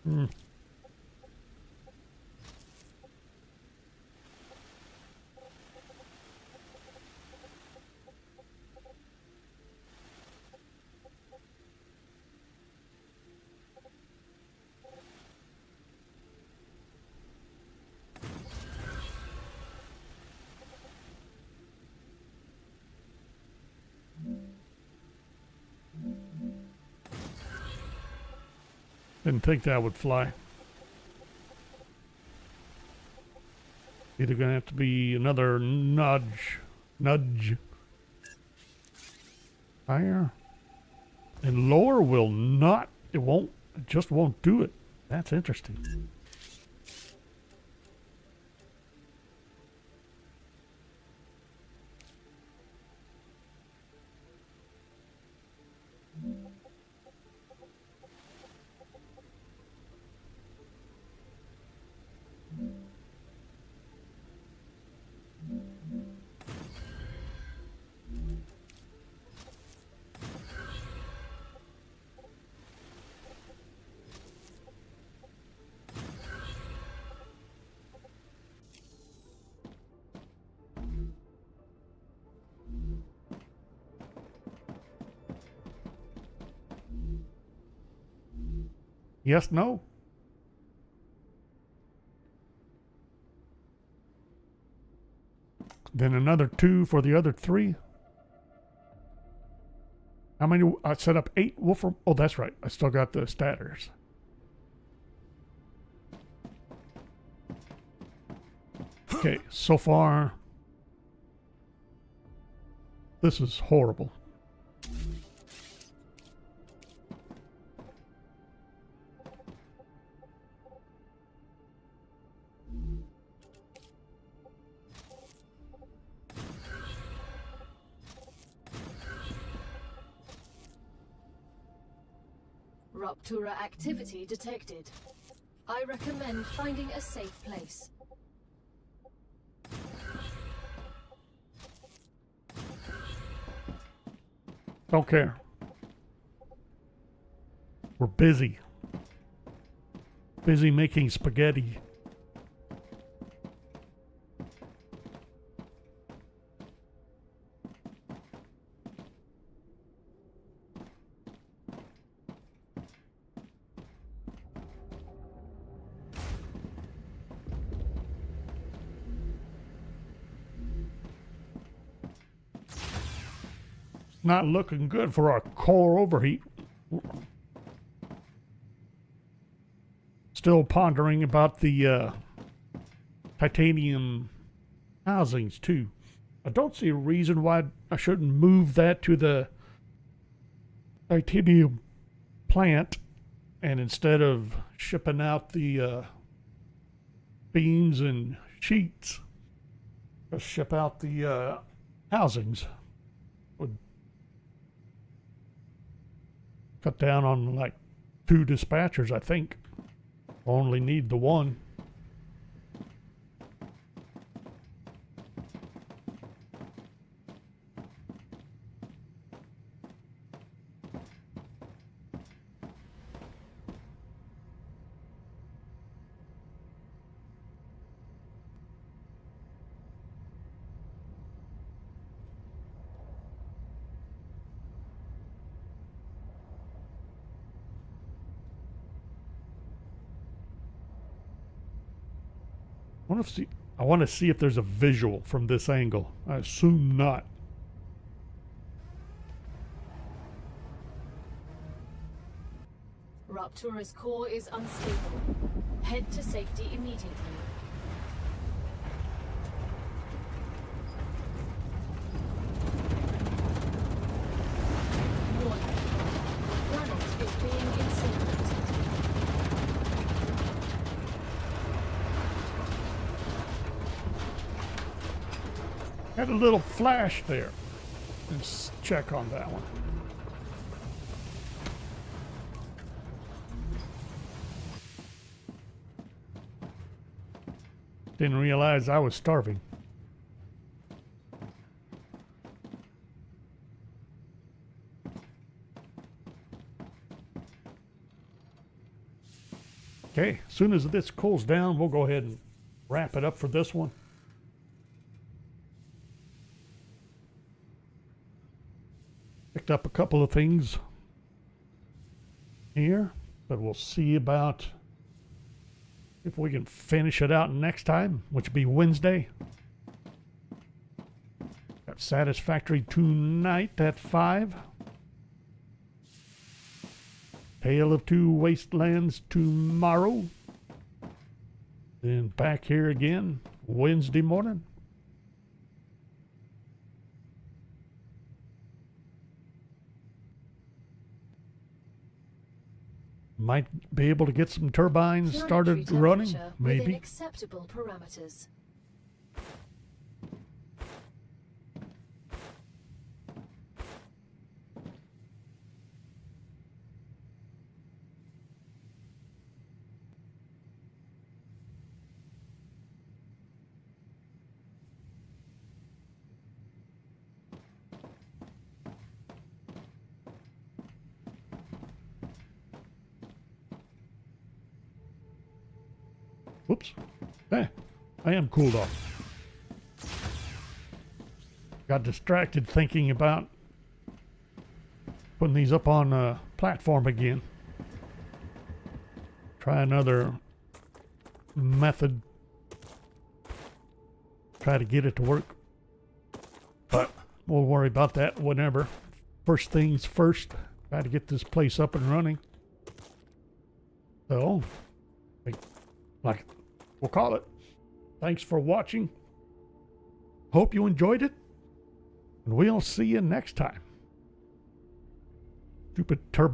Hmm. Didn't think that would fly. Either gonna have to be another nudge. Higher. And lower will not, it just won't do it. That's interesting. Yes, no. Then another 2 for the other 3. How many? I set up 8 Wolfram. Oh, that's right. I still got the statters. Okay, so far, this is horrible. Rupture activity detected. I recommend finding a safe place. Don't care. We're busy. Busy making spaghetti. Not looking good for our core overheat. Still pondering about the titanium housings too. I don't see a reason why I shouldn't move that to the titanium plant, and instead of shipping out the beams and sheets, just ship out the housings. Would cut down on like 2 dispatchers, I think. Only need the 1. I want to see if there's a visual from this angle. I assume not. Raptura's core is unstable. Head to safety immediately. Warning. Planet is being incinerated. Had a little flash there. Let's check on that one. Didn't realize I was starving. Okay, as soon as this cools down, we'll go ahead and wrap it up for this one. Picked up a couple of things here, but we'll see about if we can finish it out next time, which will be Wednesday. Got Satisfactory tonight at 5. Tale of Two Wastelands tomorrow. Then back here again Wednesday morning. Might be able to get some turbines started Planetary running, temperature within maybe. acceptable parameters. Whoops. I am cooled off. Got distracted thinking about putting these up on a platform again. Try another method. Try to get it to work. But we'll worry about that whenever. First things first. Try to get this place up and running. So, like we'll call it. Thanks for watching. Hope you enjoyed it. And we'll see you next time. Stupid turbine.